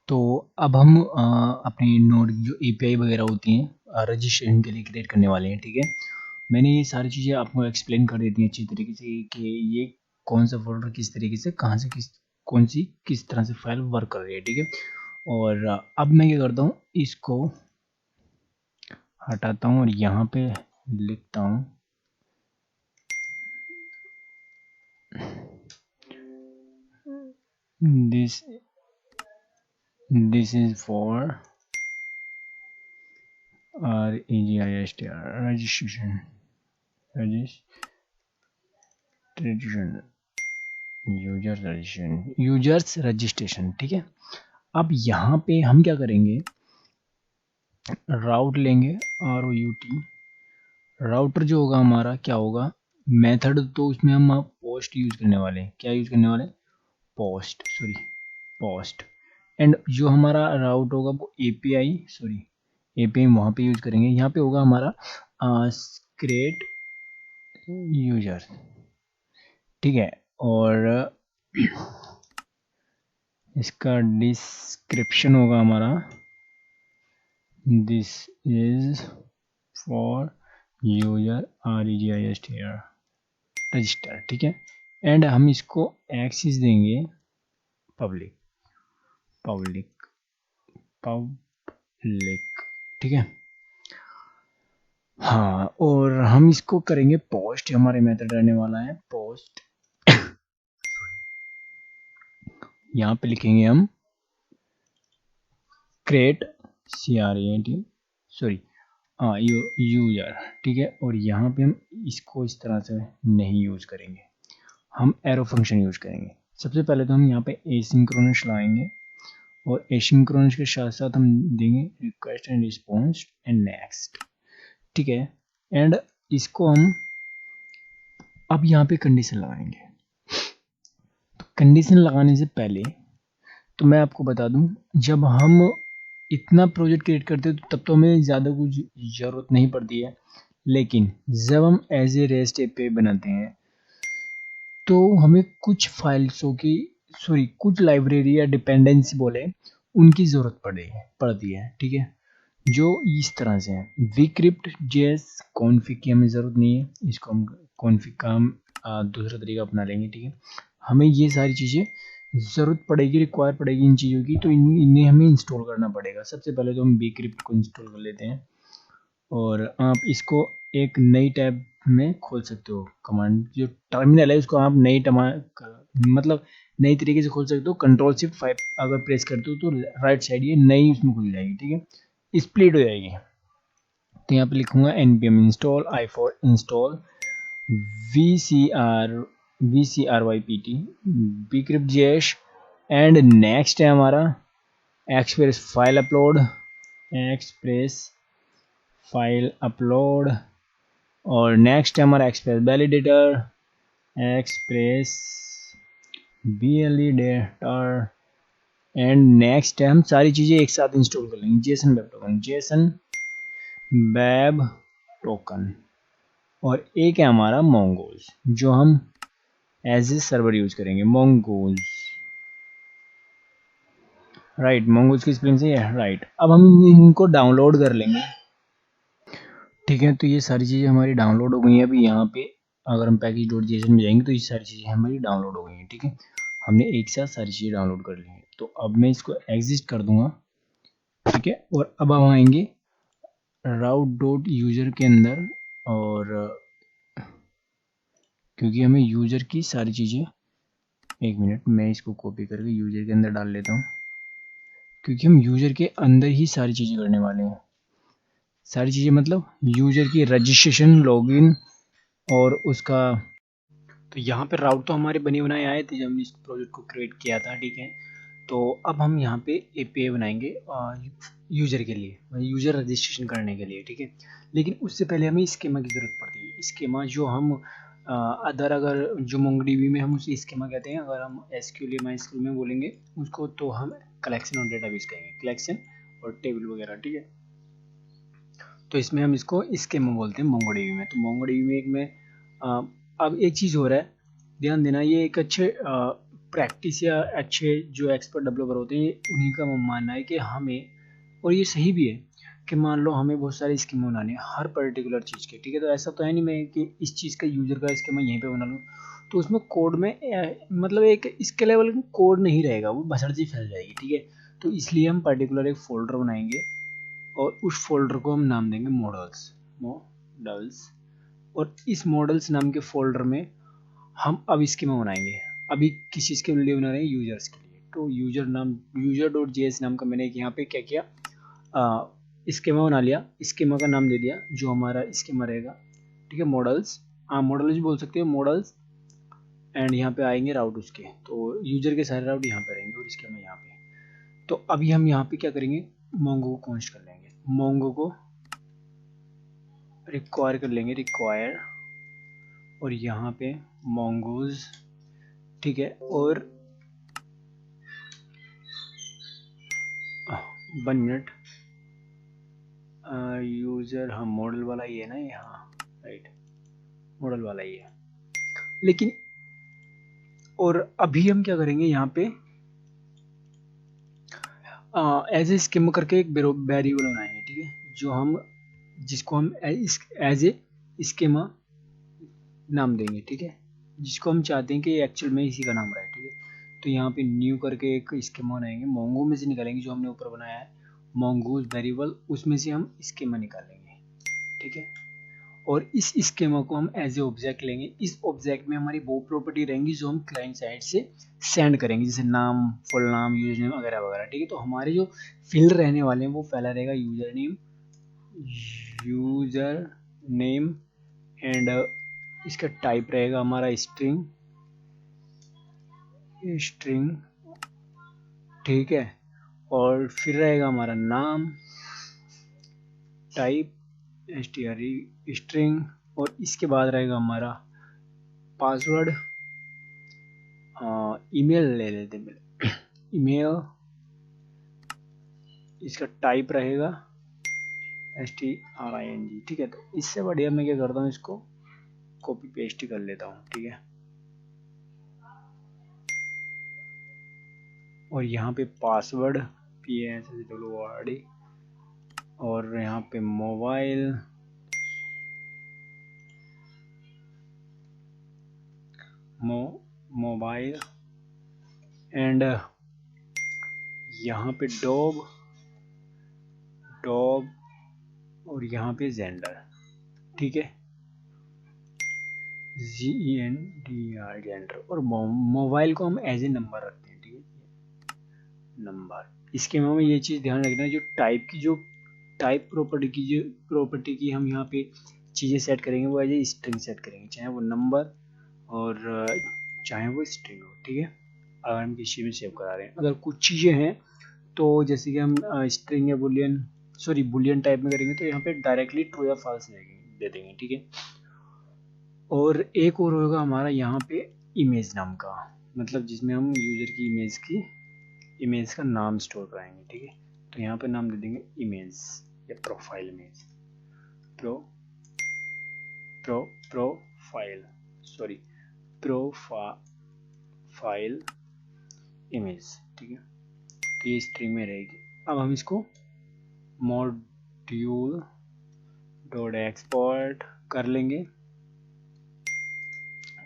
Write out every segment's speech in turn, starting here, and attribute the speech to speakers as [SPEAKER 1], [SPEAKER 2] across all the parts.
[SPEAKER 1] तो अब हम अपनी नोड जो एपीआई वगैरह होती हैं रजिस्ट्रेशन के लिए क्रिएट करने वाले हैं। ठीक है, मैंने ये सारी चीज़ें आपको एक्सप्लेन कर दी थी अच्छी तरीके से कि ये कौन सा फोल्डर किस तरीके से कहाँ से किस तरह से फाइल वर्क कर रही है। ठीक है, और अब मैं क्या करता हूँ, इसको हटाता हूँ और यहाँ पे लिखता हूँ this is for registration users registration. ठीक है, अब यहाँ पे हम क्या करेंगे, राउट लेंगे ROUT। राउटर जो होगा हमारा क्या होगा, मेथड, तो उसमें हम पोस्ट यूज करने वाले हैं। क्या यूज करने वाले हैं, पोस्ट। एंड जो हमारा राउट होगा वो एपीआई वहाँ पे यूज करेंगे। यहाँ पे होगा हमारा क्रिएट यूजर। ठीक है, और इसका डिस्क्रिप्शन होगा हमारा this is for user register. ठीक है, एंड हम इसको एक्सेस देंगे पब्लिक। ठीक है, हाँ, और हम इसको करेंगे पोस्ट। हमारे मेथड रहने वाला है पोस्ट। यहाँ पे लिखेंगे हम क्रिएट यूजर। ठीक है, और यहाँ पे हम इसको इस तरह से नहीं यूज करेंगे, हम एरो फंक्शन यूज करेंगे। सबसे पहले तो हम यहाँ पे एसिंक्रोनस लाएंगे और एसिंक्रोनस के साथ साथ हम देंगे request and response and next. ठीक है, एंड इसको हम अब यहाँ पे कंडीशन लगाएंगे। तो कंडीशन लगाने से पहले तो मैं आपको बता दूं, जब हम इतना प्रोजेक्ट क्रिएट करते हैं तो तब तो हमें ज़्यादा कुछ ज़रूरत नहीं पड़ती है, लेकिन जब हम एज ए रेस्ट एपीआई बनाते हैं तो हमें कुछ फाइल्सों की कुछ लाइब्रेरी या डिपेंडेंसी बोले उनकी ज़रूरत पड़ती है। ठीक है, जो इस तरह से है vcrypt js कॉन्फ़िग की हमें ज़रूरत नहीं है, इसको हम कॉन्फ़िग का हम दूसरा तरीका अपना लेंगे। ठीक है, हमें ये सारी चीज़ें ज़रूरत पड़ेगी, रिक्वायर पड़ेगी इन चीज़ों की, तो इन्हें हमें इंस्टॉल करना पड़ेगा। सबसे पहले तो हम vcrypt को इंस्टॉल कर लेते हैं और आप इसको एक नई टैब में खोल सकते हो। कमांड जो टर्मिनल है उसको आप मतलब नई तरीके से खोल सकते हो। Ctrl+Shift+5 अगर प्रेस करते हो तो राइट साइड ये नई उसमें खुल जाएगी। ठीक है, स्प्लिट हो जाएगी। तो यहाँ पे लिखूंगा npm install i for install vcrypt vcrypt.js and next है हमारा एक्सप्रेस फाइल अपलोड और नेक्स्ट है हमारा एक्सप्रेस वैलिडेटर एंड नेक्स्ट है हम सारी चीज़ें एक साथ इंस्टॉल कर लेंगे। जेसन वेब टोकन और एक है हमारा मोंगोज जो हम एज ए सर्वर यूज करेंगे। मोंगोज मोंगोज की स्पेलिंग से राइट। अब हम इनको डाउनलोड कर लेंगे। ठीक है, तो ये सारी चीज़ें हमारी डाउनलोड हो गई हैं। अभी यहाँ पे अगर हम package.json में जाएंगे तो ये सारी चीज़ें हमारी डाउनलोड हो गई हैं। ठीक है, हमने एक साथ सारी चीज़ें डाउनलोड कर ली हैं। तो अब मैं इसको एग्जिट कर दूंगा। ठीक है, और अब हम आएंगे route.user के अंदर, और क्योंकि हमें यूजर की सारी चीज़ें, एक मिनट मैं इसको कॉपी करके यूजर के अंदर डाल लेता हूँ, क्योंकि हम यूजर के अंदर ही सारी चीज़ें करने वाले हैं। सारी चीज़ें मतलब यूजर की रजिस्ट्रेशन, लॉगिन और उसका। तो यहाँ पे राउट तो हमारे बने बनाए आए थे जब हमने इस प्रोजेक्ट को क्रिएट किया था। ठीक है, तो अब हम यहाँ पे एपीआई बनाएंगे यूजर के लिए, यूजर रजिस्ट्रेशन करने के लिए। ठीक है, लेकिन उससे पहले हमें स्कीमा की ज़रूरत पड़ती है। स्कीमा जो हम अगर जो MongoDB में हम उसे स्कीमा कहते हैं, अगर हम एसक्यूएल या माइस्क्यूएल में बोलेंगे उसको तो हम कलेक्शन और डेटाबेस कहेंगे, कलेक्शन और टेबल वगैरह। ठीक है, तो इसमें हम इसको स्कीमा बोलते हैं MongoDB में। तो MongoDB में अब एक चीज़ हो रहा है, ध्यान देना, ये एक अच्छे प्रैक्टिस या अच्छे जो एक्सपर्ट डेवलपर होते हैं उन्हीं का मानना है कि हमें, और ये सही भी है कि मान लो हमें बहुत सारी स्कीम बनानी है हर पर्टिकुलर चीज़ के, ठीक है। तो ऐसा तो है नहीं मैं कि इस चीज़ का यूजर का स्कीमा यहीं पे बना लूँ, तो उसमें कोड में मतलब एक इसके लेवल का कोड नहीं रहेगा, वो भसड़ सी फैल जाएगी, ठीक है। तो इसलिए हम पर्टिकुलर एक फोल्डर बनाएंगे और उस फोल्डर को हम नाम देंगे मॉडल्स। और इस मॉडल्स नाम के फोल्डर में हम अब स्कीमा बनाएंगे। अभी किस चीज़ के लिए बना रहे हैं, यूजर्स के लिए। तो यूजर नाम user.js नाम का मैंने यहाँ पे क्या किया, स्कीमा बना लिया, स्कीमा का नाम दे दिया जो हमारा स्कीमा रहेगा, ठीक है। मॉडल्स, मॉडल्स भी बोल सकते हो, मॉडल्स। एंड यहाँ पे आएंगे राउट उसके, तो यूजर के सारे राउट यहाँ पे रहेंगे और स्कीमा यहाँ पे। तो अभी हम यहाँ पे क्या करेंगे, मोंगो को कॉन्स्ट कर लेंगे, मोंगो को रिक्वायर कर लेंगे, रिक्वायर, और यहाँ पे मोंगोज, ठीक है। और 1 मिनट, यूजर, हाँ मॉडल वाला ही है ना ये, हाँ राइट, मॉडल वाला ही है। लेकिन और अभी हम क्या करेंगे यहाँ पे एज ए स्कीमा करके एक वेरिएबल बनाएंगे, ठीक है, जो हम जिसको हम एज ए स्कीमा नाम देंगे, ठीक है, जिसको हम चाहते हैं कि एक्चुअल में इसी का नाम रहे, ठीक है। तो यहाँ पे न्यू करके एक स्कीमा बनाएंगे, मोंगो में से निकालेंगे जो हमने ऊपर बनाया है मोंगोज वेरिएबल, उसमें से हम स्कीमा निकालेंगे, ठीक है। और इस स्कीमा को हम एज ए ऑब्जेक्ट लेंगे। इस ऑब्जेक्ट में हमारी वो प्रॉपर्टी रहेंगी जो हम क्लाइंट साइड से सेंड करेंगे, जैसे नाम, फुल नाम, यूजर नेम वगैरह वगैरह, ठीक है। तो हमारे जो फील्ड रहने वाले हैं वो पहला रहेगा यूजर नेम एंड इसका टाइप रहेगा हमारा स्ट्रिंग, ठीक है। और फिर रहेगा हमारा नाम, टाइप str स्ट्रिंग, और इसके बाद रहेगा हमारा पासवर्ड, ईमेल ले लेते हैं ईमेल, इसका टाइप रहेगा string, ठीक है। तो इससे बढ़िया मैं क्या करता हूँ, इसको कॉपी पेस्ट कर लेता हूँ, ठीक है। और यहाँ पे पासवर्ड PASWORD, और यहाँ पे मोबाइल एंड यहाँ पे डॉग, और यहाँ पे जेंडर, ठीक है, GENDR जेंडर। और मोबाइल को हम एज ए नंबर रखते हैं, ठीक है, नंबर। इसके में ये चीज़ ध्यान रखना, जो टाइप प्रॉपर्टी की हम यहाँ पे चीज़ें सेट करेंगे वो एज ए स्ट्रिंग सेट करेंगे, चाहे वो नंबर और चाहे वो स्ट्रिंग हो, ठीक है। अगर हम किसी में सेव करा रहे हैं, अगर कुछ चीज़ें हैं तो जैसे कि हम स्ट्रिंग या बुलियन टाइप में करेंगे तो यहाँ पे डायरेक्टली ट्रू या फॉल्स दे देंगे, ठीक है। और एक और होगा हमारा यहाँ पे इमेज नाम का, मतलब जिसमें हम यूजर की इमेज का नाम स्टोर कराएंगे, ठीक है। तो यहाँ पे नाम दे देंगे इमेज या प्रोफाइल इमेज, प्रोफाइल इमेज, ठीक है। तो ये स्ट्रिंग में रहेगी। अब हम इसको मॉड्यूल डॉट एक्सपोर्ट कर लेंगे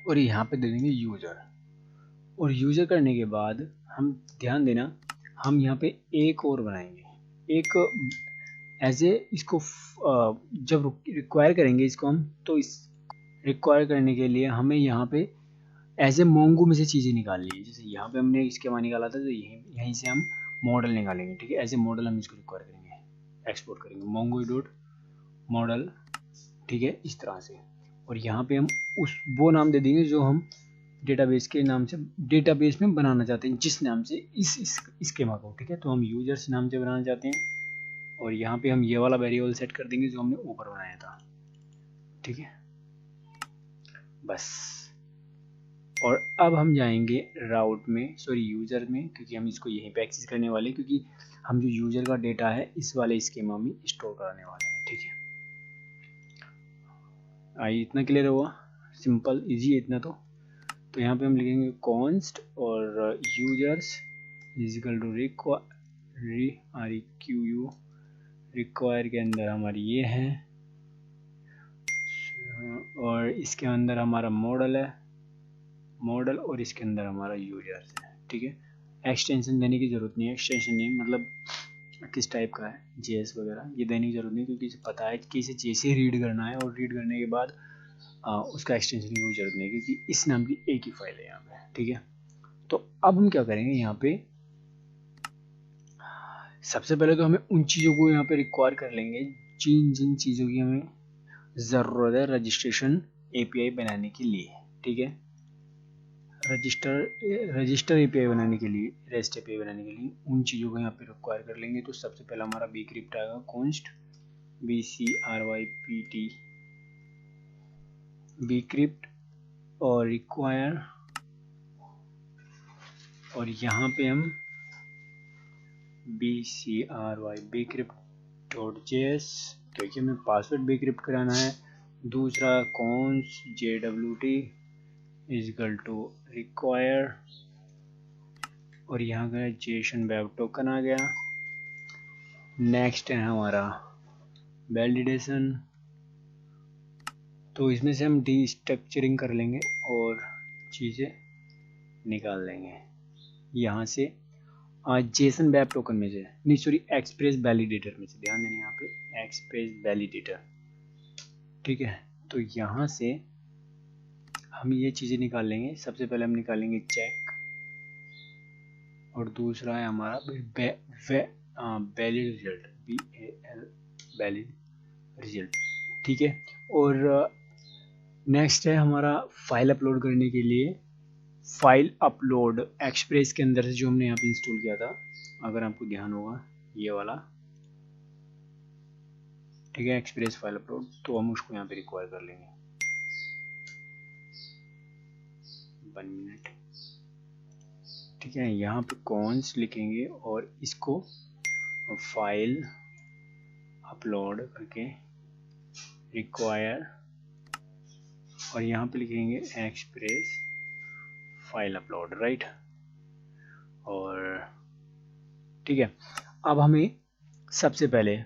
[SPEAKER 1] और यहाँ पे दे देंगे यूजर। और यूजर करने के बाद हम ध्यान देना, हम यहाँ पे एक और बनाएंगे, एक एज ए इसको जब रिक्वायर करेंगे इसको हम, तो इस रिक्वायर करने के लिए हमें यहाँ पे एज ए मोंगो में से चीज़ें निकालनी है। जैसे यहाँ पे हमने स्कीमा निकाला था तो यहीं से हम मॉडल निकालेंगे, ठीक है। एज ए मॉडल हम इसको रिक्वायर करेंगे, एक्सपोर्ट करेंगे मोंगो डॉट मॉडल, ठीक है, इस तरह से। और यहाँ पे हम वो नाम दे देंगे जो हम डेटाबेस के नाम से डेटाबेस में बनाना चाहते हैं, जिस नाम से इस स्कीमा को, ठीक है। तो हम यूजर्स नाम से बनाना चाहते हैं और यहाँ पे हम ये वाला वेरिएबल सेट कर देंगे जो हमने ऊपर बनाया था, ठीक है, बस। और अब हम जाएंगे राउट में, यूजर में, क्योंकि हम इसको यहीं पे एक्सेस करने वाले हैं, क्योंकि हम जो यूजर का डेटा है इस वाले स्कीमा में स्टोर कराने वाले हैं, ठीक है। आइए, इतना क्लियर हुआ, सिंपल इजी है इतना तो। तो यहाँ पे हम लिखेंगे कॉन्स्ट और यूजर्स इजिकल टू रिक्वायर के अंदर हमारी ये है और इसके अंदर हमारा मॉडल है और इसके अंदर हमारा यूजर्स है। ठीक है, एक्सटेंशन देने की ज़रूरत नहीं है, एक्सटेंशन नेम मतलब किस टाइप का है जेएस वगैरह ये देने की ज़रूरत नहीं, क्योंकि इसे पता है कि इसे जैसे रीड करना है और रीड करने के बाद उसका एक्सटेंशन की कोई ज़रूरत नहीं, क्योंकि इस नाम की एक ही फाइल है यहाँ पे। ठीक है, तो अब हम क्या करेंगे, यहाँ पे सबसे पहले तो हमें उन चीज़ों को यहाँ पे रिक्वायर कर लेंगे जिन चीज़ों की हमें ज़रूरत है रजिस्ट्रेशन एपीआई बनाने के लिए। ठीक है, रजिस्टर एपीआई बनाने के लिए, रेस्ट एपीआई बनाने के लिए उन चीज़ों को यहाँ पे रिक्वायर कर लेंगे। तो सबसे पहला हमारा bcrypt आएगा, कॉन्स्ट bcrypt bcrypt और रिक्वायर, और यहाँ पे हम bcrypt.js क्योंकि हमें पासवर्ड bcrypt कराना है। दूसरा const jwt is equal to require, और यहाँ का जेसन वेब टोकन आ गया। नेक्स्ट है हमारा वैलिडेशन, तो इसमें से हम डीस्ट्रक्चरिंग कर लेंगे और चीज़ें निकाल लेंगे यहाँ से जेसन वेब टोकन में से, नहीं सॉरी एक्सप्रेस वैलिडेटर में से, ध्यान देना यहाँ पे एक्सप्रेस वैलिडेटर। ठीक है, तो यहाँ से हम ये चीज़ें निकाल लेंगे। सबसे पहले हम निकालेंगे चेक, और दूसरा है हमारा वैलिड रिजल्ट, वैलिड रिजल्ट। ठीक है, और नेक्स्ट है हमारा फाइल अपलोड करने के लिए फाइल अपलोड एक्सप्रेस के अंदर से जो हमने यहाँ पे इंस्टॉल किया था, अगर आपको ध्यान होगा ये वाला। ठीक है, एक्सप्रेस फाइल अपलोड, तो हम उसको यहाँ पे रिक्वायर कर लेंगे। 1 मिनट। ठीक है, यहाँ पे कॉन्स लिखेंगे और इसको फाइल अपलोड करके रिक्वायर, और यहाँ पे लिखेंगे एक्सप्रेस फाइल अपलोड, राइट। और ठीक है, अब हमें सबसे पहले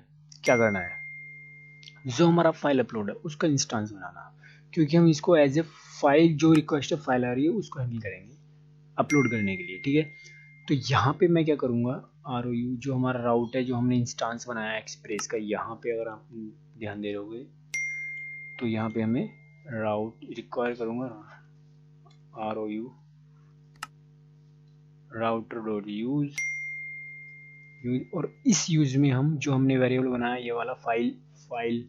[SPEAKER 1] क्या करना है, जो हमारा फाइल अपलोड है उसका इंस्टेंस बनाना, क्योंकि हम इसको एज ए फाइल, जो रिक्वेस्ट फाइल आ रही है उसको हैंडल करेंगे अपलोड करने के लिए। ठीक है, तो यहाँ पे मैं क्या करूँगा, ROU जो हमारा राउट है, जो हमने इंस्टेंस बनाया एक्सप्रेस का, यहाँ पे अगर आप ध्यान दे रहोगे तो यहाँ पे हमें राउट रिक्वायर करूँगा ROU router.use, और इस यूज में हम जो हमने वेरिएबल बनाया ये वाला फाइल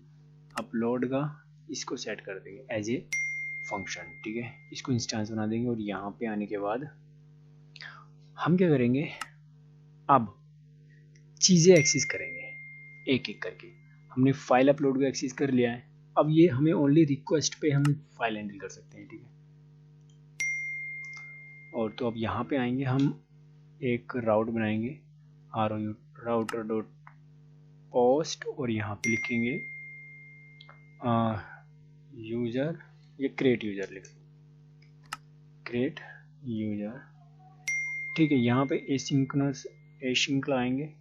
[SPEAKER 1] अपलोड का, इसको सेट कर देंगे एज ए फंक्शन। ठीक है, इसको इंस्टेंस बना देंगे, और यहाँ पे आने के बाद हम क्या करेंगे, अब चीज़ें एक्सेस करेंगे एक एक करके। हमने फाइल अपलोड को एक्सेस कर लिया है, अब ये हमें ओनली रिक्वेस्ट पे हम फाइल हैंडल कर सकते हैं। ठीक है, और तो अब यहाँ पे आएंगे, हम एक राउट बनाएंगे ROU router.post, और यहाँ पे लिखेंगे यूजर, ये क्रिएट यूजर लिखेंगे, क्रिएट यूजर। ठीक है, यहाँ पे एसिंक्रोनस एसिंक लाएंगे,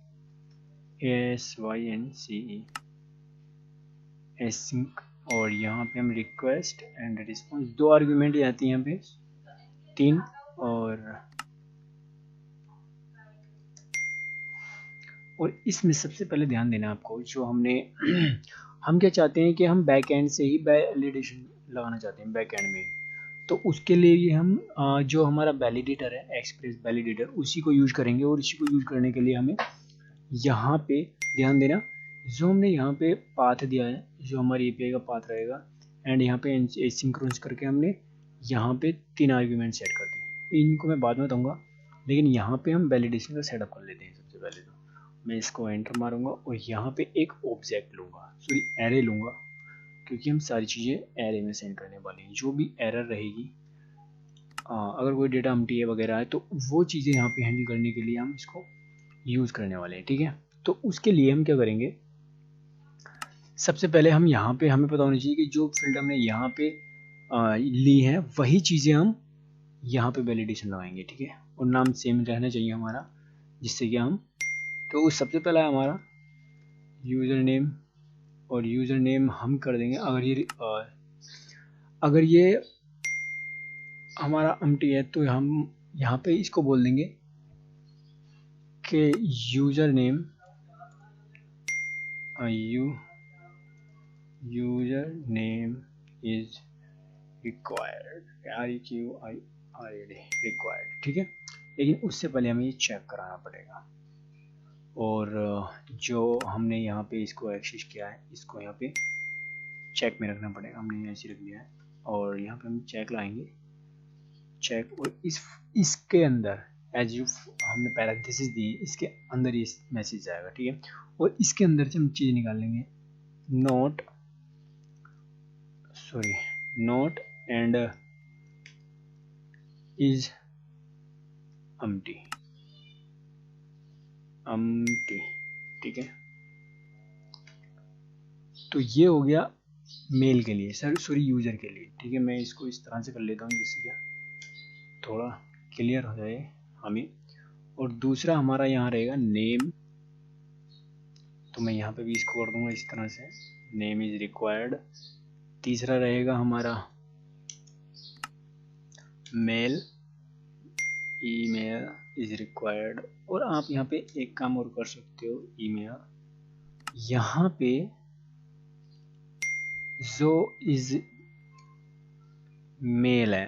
[SPEAKER 1] ASYNCE एसिंक, और यहाँ पे हम रिक्वेस्ट एंड रिस्पॉन्स, 2 आर्गुमेंट आती हैं यहाँ पे 3, और इसमें सबसे पहले ध्यान देना आपको, जो हमने हम क्या चाहते हैं कि हम बैक एंड से ही वैलिडेशन लगाना चाहते हैं बैक एंड में, तो उसके लिए हम जो हमारा वैलिडेटर है एक्सप्रेस वैलिडेटर, उसी को यूज करेंगे। और इसी को यूज करने के लिए हमें यहाँ पे ध्यान देना, जो हमने यहाँ पे पाथ दिया है, जो हमारी एपीआई का पाथ रहेगा, एंड यहाँ पे एसिंक्रोनस करके हमने यहाँ पे 3 आर्ग्यूमेंट सेट कर दिए। इनको मैं बाद में बताऊँगा, लेकिन यहाँ पे हम वैलिडेशन का सेटअप कर लेते हैं। सबसे पहले तो मैं इसको एंटर मारूंगा और यहाँ पे एक ऑब्जेक्ट लूँगा, सॉरी एरे लूँगा, क्योंकि हम सारी चीज़ें एरे में सेंड करने वाले हैं। जो भी एरर रहेगी, अगर कोई डेटा अम्प्टी वगैरह है, तो वो चीज़ें यहाँ पे हैंडल करने के लिए हम इसको यूज़ करने वाले हैं। ठीक है, तो उसके लिए हम क्या करेंगे, सबसे पहले हम यहाँ पे हमें पता होना चाहिए कि जो फील्ड हमने यहाँ पे ली है वही चीज़ें हम यहाँ पे वैलिडेशन लगाएंगे, ठीक है। और नाम सेम रहना चाहिए हमारा, जिससे कि हम, तो सबसे पहला है हमारा यूज़र नेम, और यूज़र नेम हम कर देंगे, अगर ये हमारा एम्प्टी है तो हम यहाँ पे इसको बोल देंगे कि user name user name is required, required, ठीक है। लेकिन उससे पहले हमें ये चेक कराना पड़ेगा, और जो हमने यहाँ पे इसको एक्सेस किया है इसको यहाँ पे चेक में रखना पड़ेगा। हमने ऐसे रख दिया है, और यहाँ पे हम चेक लाएंगे, चेक, और इसके अंदर एज यू हमने पैरेंथेसिस दी, इसके अंदर ये मैसेज आएगा, ठीक है। और इसके अंदर से हम चीज़ निकाल लेंगे, नोट एंड इज एम्प्टी, ठीक है। तो ये हो गया मेल के लिए, यूज़र के लिए, ठीक है। मैं इसको इस तरह से कर लेता हूँ जिससे क्या थोड़ा क्लियर हो जाए हमें। और दूसरा हमारा यहाँ रहेगा नेम, तो मैं यहाँ पे भी इसको कर दूंगा इस तरह से, नेम इज रिक्वायर्ड। तीसरा रहेगा हमारा मेल, ईमेल इज रिक्वायर्ड। और आप यहाँ पे एक काम और कर सकते हो, ईमेल, यहाँ पे जो इज मेल है,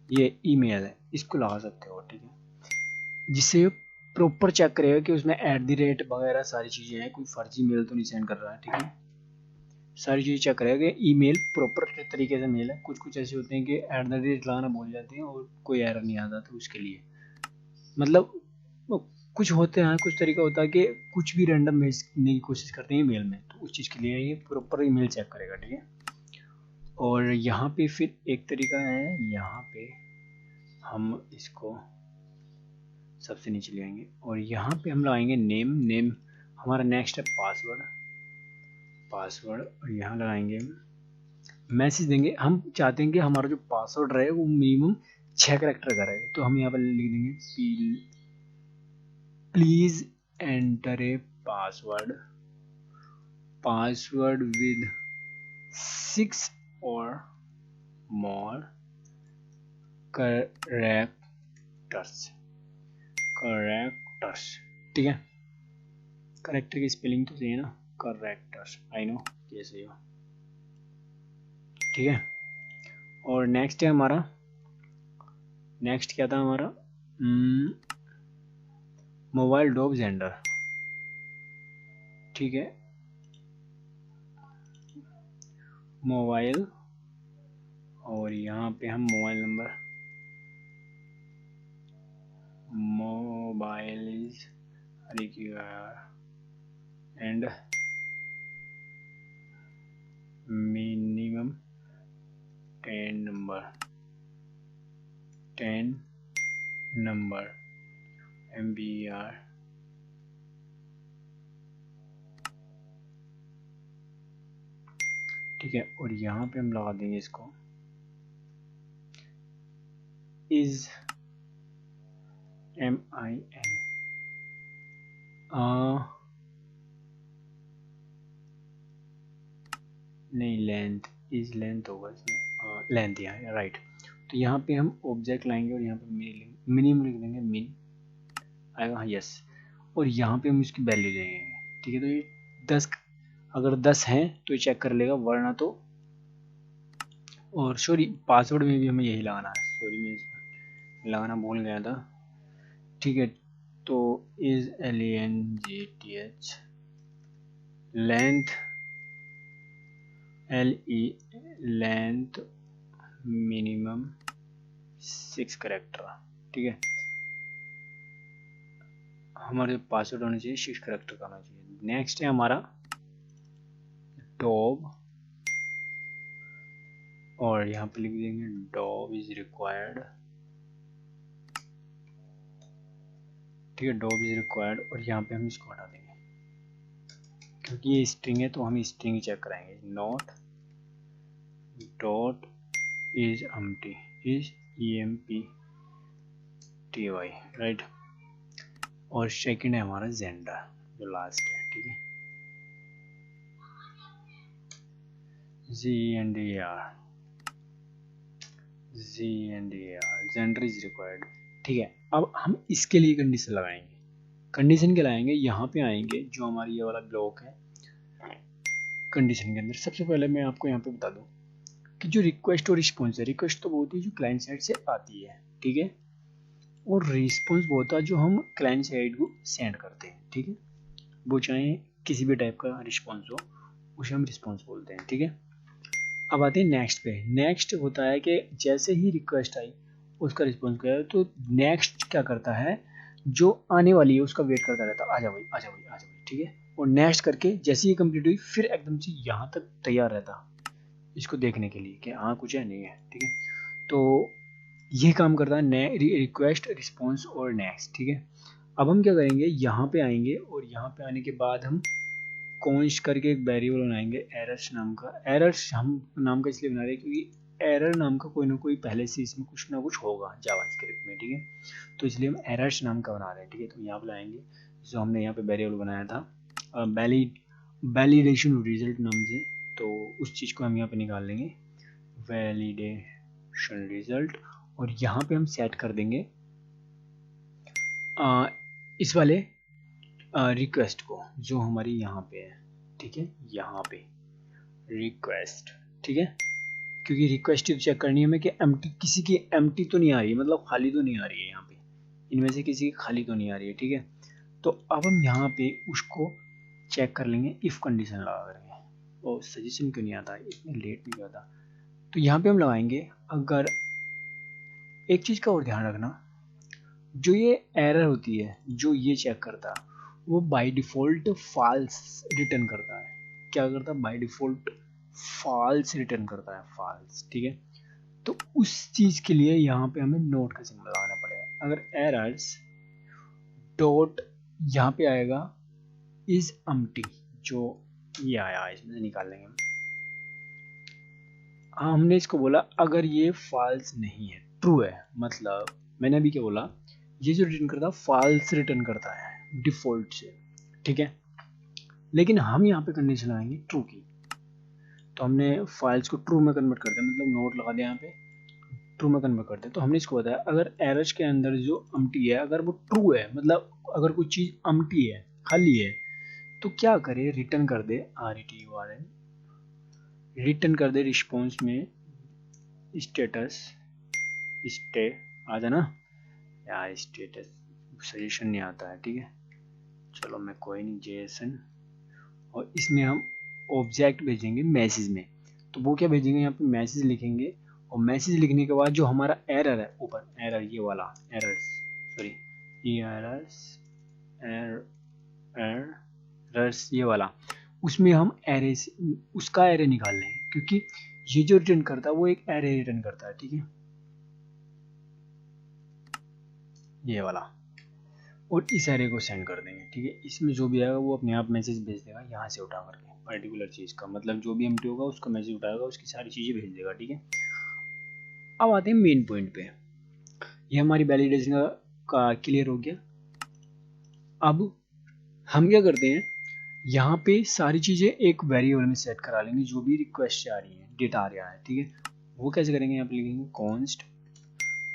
[SPEAKER 1] ये ईमेल है, इसको लगा सकते हो, ठीक है। जिससे प्रॉपर चेक करेगा कि उसमें @ वगैरह सारी चीज़ें हैं, कोई फर्जी मेल तो नहीं सेंड कर रहा है, ठीक है। सारी चीज़ चेक करेगा कि ईमेल प्रॉपर तरीके से मेल है। कुछ ऐसे होते हैं कि @ लगाना भूल जाते हैं और कोई एरर नहीं आता, तो उसके लिए मतलब कुछ होते हैं, कुछ तरीका होता है कि कुछ भी रैंडम भेजने की कोशिश करते हैं ईमेल में, तो उस चीज़ के लिए ये प्रॉपर ईमेल चेक करेगा, ठीक है। और यहाँ पे फिर एक तरीका है, यहाँ पे हम इसको सबसे नीचे ले आएंगे, और यहाँ पे हम लगाएंगे नेम हमारा। नेक्स्ट है पासवर्ड, और यहाँ लगाएंगे मैसेज देंगे। हम चाहते हैं कि हमारा जो पासवर्ड रहे वो मिनिमम 6 कैरेक्टर का रहे, तो हम यहाँ पर लिख देंगे please enter a password with 6 और मोर करेक्टर्स, ठीक है। करेक्टर की स्पेलिंग तो सही है ना, करेक्टर्स, आई नो ये सही हो, ठीक है। और नेक्स्ट है हमारा, नेक्स्ट क्या था हमारा, मोबाइल डॉग जेंडर, ठीक है। मोबाइल, और यहाँ पे हम mobile number, mobile is and minimum 10 number MBR, ठीक है। और यहाँ पे हम लगा देंगे इसको इज MIN, नहीं लेंथ, इज लेंथ होगा इसमें, लेंथ यहाँ राइट। तो यहाँ पे हम ऑब्जेक्ट लाएंगे और यहाँ पे मिनिमम लिख देंगे, मिन आएगा, हाँ यस। और यहाँ पे हम इसकी वैल्यू देंगे, ठीक है। तो ये 10, अगर 10 हैं तो ये चेक कर लेगा, वरना तो, और सॉरी पासवर्ड में भी हमें यही लगाना है, सॉरी मैं इसमें लगाना भूल गया था, ठीक है। तो is LENGTH, length length minimum 6 character, ठीक है। हमारे पासवर्ड होना चाहिए 6 कैरेक्टर का होना चाहिए। नेक्स्ट है हमारा डॉग, और यहाँ पे लिख देंगे डॉग इज रिक्वायर्ड, ठीक है। डॉग इज रिक्वायर्ड, और यहाँ पे हम इसको हटा देंगे क्योंकि ये स्ट्रिंग है, तो हम स्ट्रिंग चेक कराएंगे, note dot is empty, is EMPTY, right. और सेकंड है हमारा जेंडर जो लास्ट है, ठीक है, GENDER, जेंडर इज रिक्वायर्ड, ठीक है। अब हम इसके लिए कंडीशन लगाएंगे। कंडीशन के लाएंगे, यहाँ पे आएंगे, जो हमारी ये वाला ब्लॉक है कंडीशन के अंदर। सबसे पहले मैं आपको यहाँ पे बता दूं कि जो रिक्वेस्ट और रिस्पॉन्स है, रिक्वेस्ट तो वो होती है जो क्लाइंट साइड से आती है, ठीक है, और रिस्पॉन्स वो होता है जो हम क्लाइंट साइड को सेंड करते हैं, ठीक है। वो चाहे किसी भी टाइप का रिस्पॉन्स हो, उसे हम रिस्पॉन्स बोलते हैं, ठीक है। अब आते हैं नेक्स्ट पे। नेक्स्ट होता है कि जैसे ही रिक्वेस्ट आई उसका रिस्पॉन्स क्या है, तो नेक्स्ट क्या करता है, जो आने वाली है उसका वेट करता रहता है, आ जा भाई आ जा भाई आ जा भाई, ठीक है। और नेक्स्ट करके जैसे ही कंप्लीट हुई फिर एकदम से यहाँ तक तैयार रहता इसको देखने के लिए कि हाँ कुछ है नहीं है, ठीक है। तो ये काम करता है रिक्वेस्ट, रिस्पॉन्स और नेक्स्ट, ठीक है। अब हम क्या करेंगे, यहाँ पे आएंगे और यहाँ पे आने के बाद हम कॉन्स्ट करके एक वेरिएबल बनाएंगे एरर्स नाम का। एरर्स हम नाम का इसलिए बना रहे हैं क्योंकि एरर नाम का कोई ना कोई पहले से इसमें कुछ ना कुछ होगा जावास्क्रिप्ट में, ठीक है। तो इसलिए हम एरर्स नाम का बना रहे हैं, ठीक है। तो यहाँ पे लाएंगे जो हमने यहाँ पे वेरिएबल बनाया था वैलिडेशन रिजल्ट नाम से, तो उस चीज़ को हम यहाँ पे निकाल लेंगे वैलिडेशन रिजल्ट। और यहाँ पे हम सेट कर देंगे इस वाले रिक्वेस्ट को जो हमारी यहाँ पे है, ठीक है, यहाँ पे रिक्वेस्ट, ठीक है। क्योंकि रिक्वेस्ट चेक करनी है हमें कि एम्प्टी, किसी की एम्प्टी तो नहीं आ रही है, मतलब खाली तो नहीं आ रही है यहाँ पे, इनमें से किसी की खाली तो नहीं आ रही है, ठीक है। तो अब हम यहाँ पे उसको चेक कर लेंगे इफ कंडीशन लगा करके। ओ सजेशन क्यों नहीं आता, इतने लेट नहीं आता। तो यहाँ पे हम लगाएंगे, अगर एक चीज़ का और ध्यान रखना, जो ये एरर होती है जो ये चेक करता है वो बाय डिफ़ॉल्ट फॉल्स रिटर्न करता है। क्या करता है, बाय डिफ़ॉल्ट फॉल्स रिटर्न करता है, फॉल्स, ठीक है। तो उस चीज़ के लिए यहाँ पे हमें नोट का सिग्नल लगाना पड़ेगा। अगर एरर्स डॉट यहाँ पे आएगा इज एम्प्टी, जो ये आया इसमें से निकाल लेंगे हम। हाँ, हमने इसको बोला अगर ये फॉल्स नहीं है, ट्रू है, मतलब मैंने अभी क्या बोला, ये जो रिटर्न करता है फॉल्स रिटर्न करता है डिफॉल्ट से, ठीक है। लेकिन हम यहाँ पे कंडीशन लगाएंगे ट्रू की, तो हमने फॉल्स को ट्रू में कन्वर्ट करते हैं, मतलब नोट लगा दिया यहाँ पे, ट्रू में कन्वर्ट करते हैं। तो हमने इसको बताया अगर एरर्स के अंदर जो एम्प्टी है अगर वो ट्रू है, मतलब अगर कोई चीज़ एम्प्टी है, खाली है, तो क्या करे, रिटर्न कर दे RETURN, रिटर्न कर दे रिस्पॉन्स में स्टेटस स्टे आ जाना यार, स्टेटस सजेशन नहीं आता है, ठीक है। चलो मैं कोई नहीं, JSON, और इसमें हम ऑब्जेक्ट भेजेंगे मैसेज में। तो वो क्या भेजेंगे, यहाँ पे मैसेज लिखेंगे, और मैसेज लिखने के बाद जो हमारा एरर है ऊपर, एरर ये वाला एरर्स, सॉरी एरर्स ये वाला, उसमें हम एरे, उसका एरे निकाल लेंगे, क्योंकि ये जो रिटर्न करता है वो एक एरे रिटर्न करता है, ठीक है, ये वाला। और इस एरे को सेंड कर देंगे, ठीक है। इसमें जो भी आएगा वो अपने आप मैसेज भेज देगा यहाँ से उठा करके, पर्टिकुलर चीज़ का, मतलब जो भी एम्प्टी होगा उसका मैसेज उठाएगा, उसकी सारी चीज़ें भेज देगा, ठीक है। अब आते हैं मेन पॉइंट पे, ये हमारी वैलिडेशन का क्लियर हो गया। अब हम क्या करते हैं, यहाँ पे सारी चीज़ें एक वेरिएबल में सेट करा लेंगे, जो भी रिक्वेस्ट आ रही है, डेटा आ रहा है, ठीक है। वो कैसे करेंगे, यहाँ पे लिखेंगे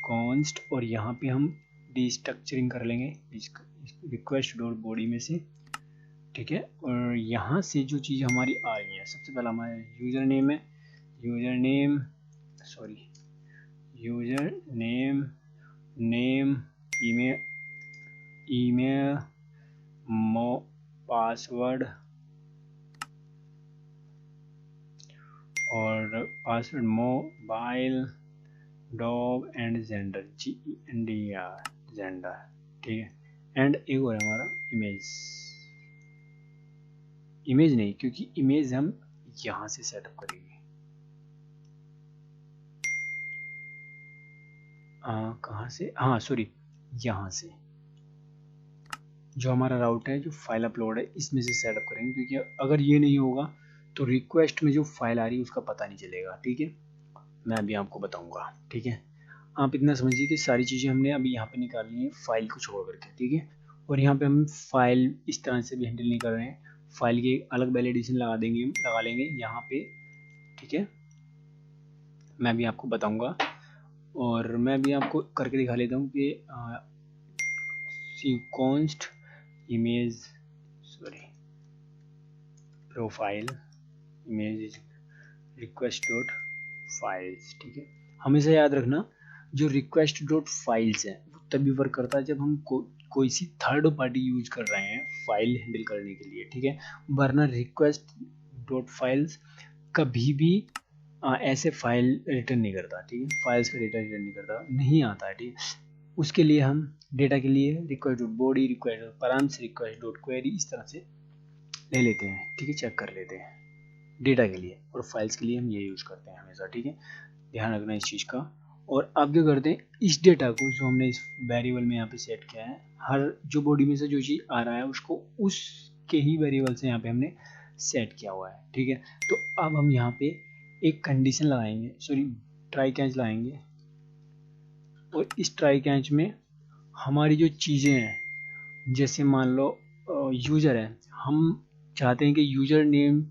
[SPEAKER 1] कॉन्स्ट, और यहाँ पे हम डिस्ट्रक्चरिंग कर लेंगे रिक्वेस्ट डॉट बॉडी में से, ठीक है। और यहाँ से जो चीज़ हमारी आ रही है, सबसे पहला हमारा यूज़र नेम है, user name name email password और password, mobile, dog and gender, GENDER gender, ठीक है। एंड एक और हमारा इमेज नहीं, क्योंकि इमेज हम यहाँ से सेटअप करेंगे, कहाँ से, हाँ सॉरी, यहाँ से जो हमारा राउट है, जो फाइल अपलोड है, इसमें से सेटअप करेंगे, क्योंकि अगर ये नहीं होगा तो रिक्वेस्ट में जो फाइल आ रही है उसका पता नहीं चलेगा, ठीक है। मैं अभी आपको बताऊंगा, ठीक है। आप इतना समझिए कि सारी चीज़ें हमने अभी यहाँ पे निकालनी है फाइल को छोड़ करके, ठीक है। और यहाँ पे हम फाइल इस तरह से भी हैंडल नहीं कर रहे हैं, फाइल की अलग वैलिडेशन लगा लेंगे यहाँ पे, ठीक है। मैं भी आपको बताऊंगा और मैं भी आपको करके दिखा लेता हूँ कि const image profile image request dot files, ठीक है। हमेशा याद रखना जो रिक्वेस्ट डॉट फाइल्स है वो तभी वर्क करता है जब हम कोई सी थर्ड पार्टी यूज कर रहे हैं फाइल हैंडल करने के लिए, ठीक है। वरना रिक्वेस्ट डॉट फाइल्स कभी भी ऐसे फाइल रिटर्न नहीं करता, ठीक है। फाइल्स का डेटा रिटर्न नहीं करता, नहीं आता है, ठीक है। उसके लिए हम डेटा के लिए request dot body, request dot params, request dot query इस तरह से ले लेते हैं, ठीक है। चेक कर लेते हैं डेटा के लिए, और फाइल्स के लिए हम ये यूज़ करते हैं हमेशा, ठीक है। ध्यान रखना इस चीज़ का। और अब क्या करते हैं, इस डेटा को जो हमने इस वेरिएबल में यहाँ पे सेट किया है, हर जो बॉडी में से जो चीज़ आ रहा है उसको उसके ही वेरिएबल से यहाँ पे हमने सेट किया हुआ है, ठीक है। तो अब हम यहाँ पे एक कंडीशन लगाएंगे, सॉरी ट्राई कैच लगाएंगे, और इस ट्राई कैच में हमारी जो चीज़ें हैं, जैसे मान लो यूज़र है, हम चाहते हैं कि यूज़र नेम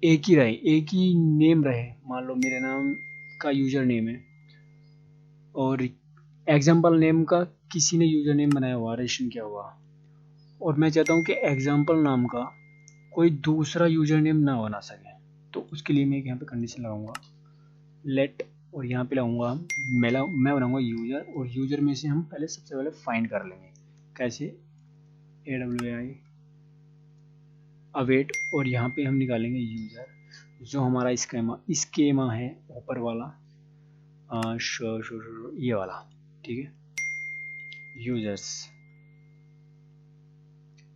[SPEAKER 1] एक ही रहे, एक ही नेम रहे। मान लो मेरे नाम का यूज़र नेम है और एग्जाम्पल नेम का किसी ने यूज़र नेम बनाया हुआ, रजिस्ट्रेशन किया हुआ, और मैं चाहता हूँ कि एग्जाम्पल नाम का कोई दूसरा यूज़र नेम ना बना सके। तो उसके लिए मैं यहाँ पे कंडीशन लगाऊंगा लेट, और यहाँ पे लगाऊंगा मैं बनाऊंगा यूज़र, और यूज़र में से हम पहले सबसे पहले फाइंड कर लेंगे। कैसे, AWI अवेट, और यहाँ पे हम निकालेंगे यूज़र जो हमारा स्केमा है ऊपर वाला, ये वाला, ठीक है, यूजर्स,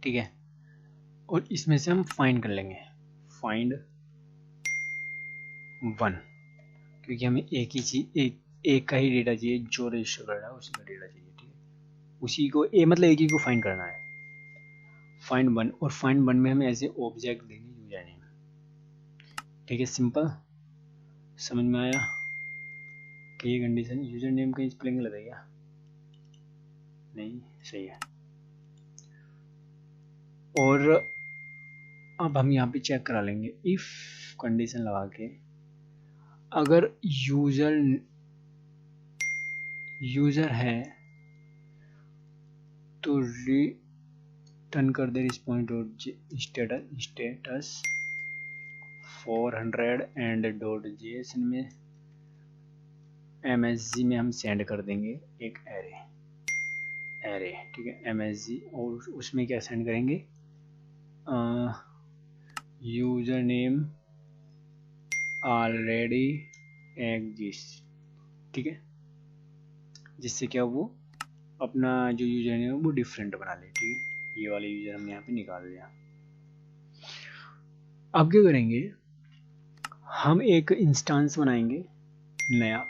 [SPEAKER 1] ठीक है। और इसमें से हम फाइंड कर लेंगे फाइंड 1, क्योंकि हमें एक ही चीज एक का ही डेटा चाहिए, जो रजिस्टर कर रहा है उसी का डेटा चाहिए, ठीक है। उसी को मतलब एक ही को फाइंड करना है, फाइंड 1। और फाइंड 1 में हम ऐसे ऑब्जेक्ट देंगे यूजर नेम, ठीक है। सिंपल, समझ में आया कि ये कंडीशन यूजर नेम कहीं स्पेलिंग लगा क्या, नहीं सही है। और अब हम यहाँ पे चेक करा लेंगे इफ कंडीशन लगा के, अगर यूजर है तो रिटर्न कर दे response dot status 400 and dot JSON में MSG में हम सेंड कर देंगे एक एरे, ठीक है, MSG। और उसमें क्या सेंड करेंगे, यूजर नेम ऑलरेडी एग्जिस्ट, ठीक है। जिससे क्या वो अपना जो यूजर नेम है वो डिफरेंट बना ले, ठीक है। ये वाले यूजर हमने यहाँ पे निकाल दिया। अब क्या करेंगे, हम एक इंस्टेंस बनाएंगे नया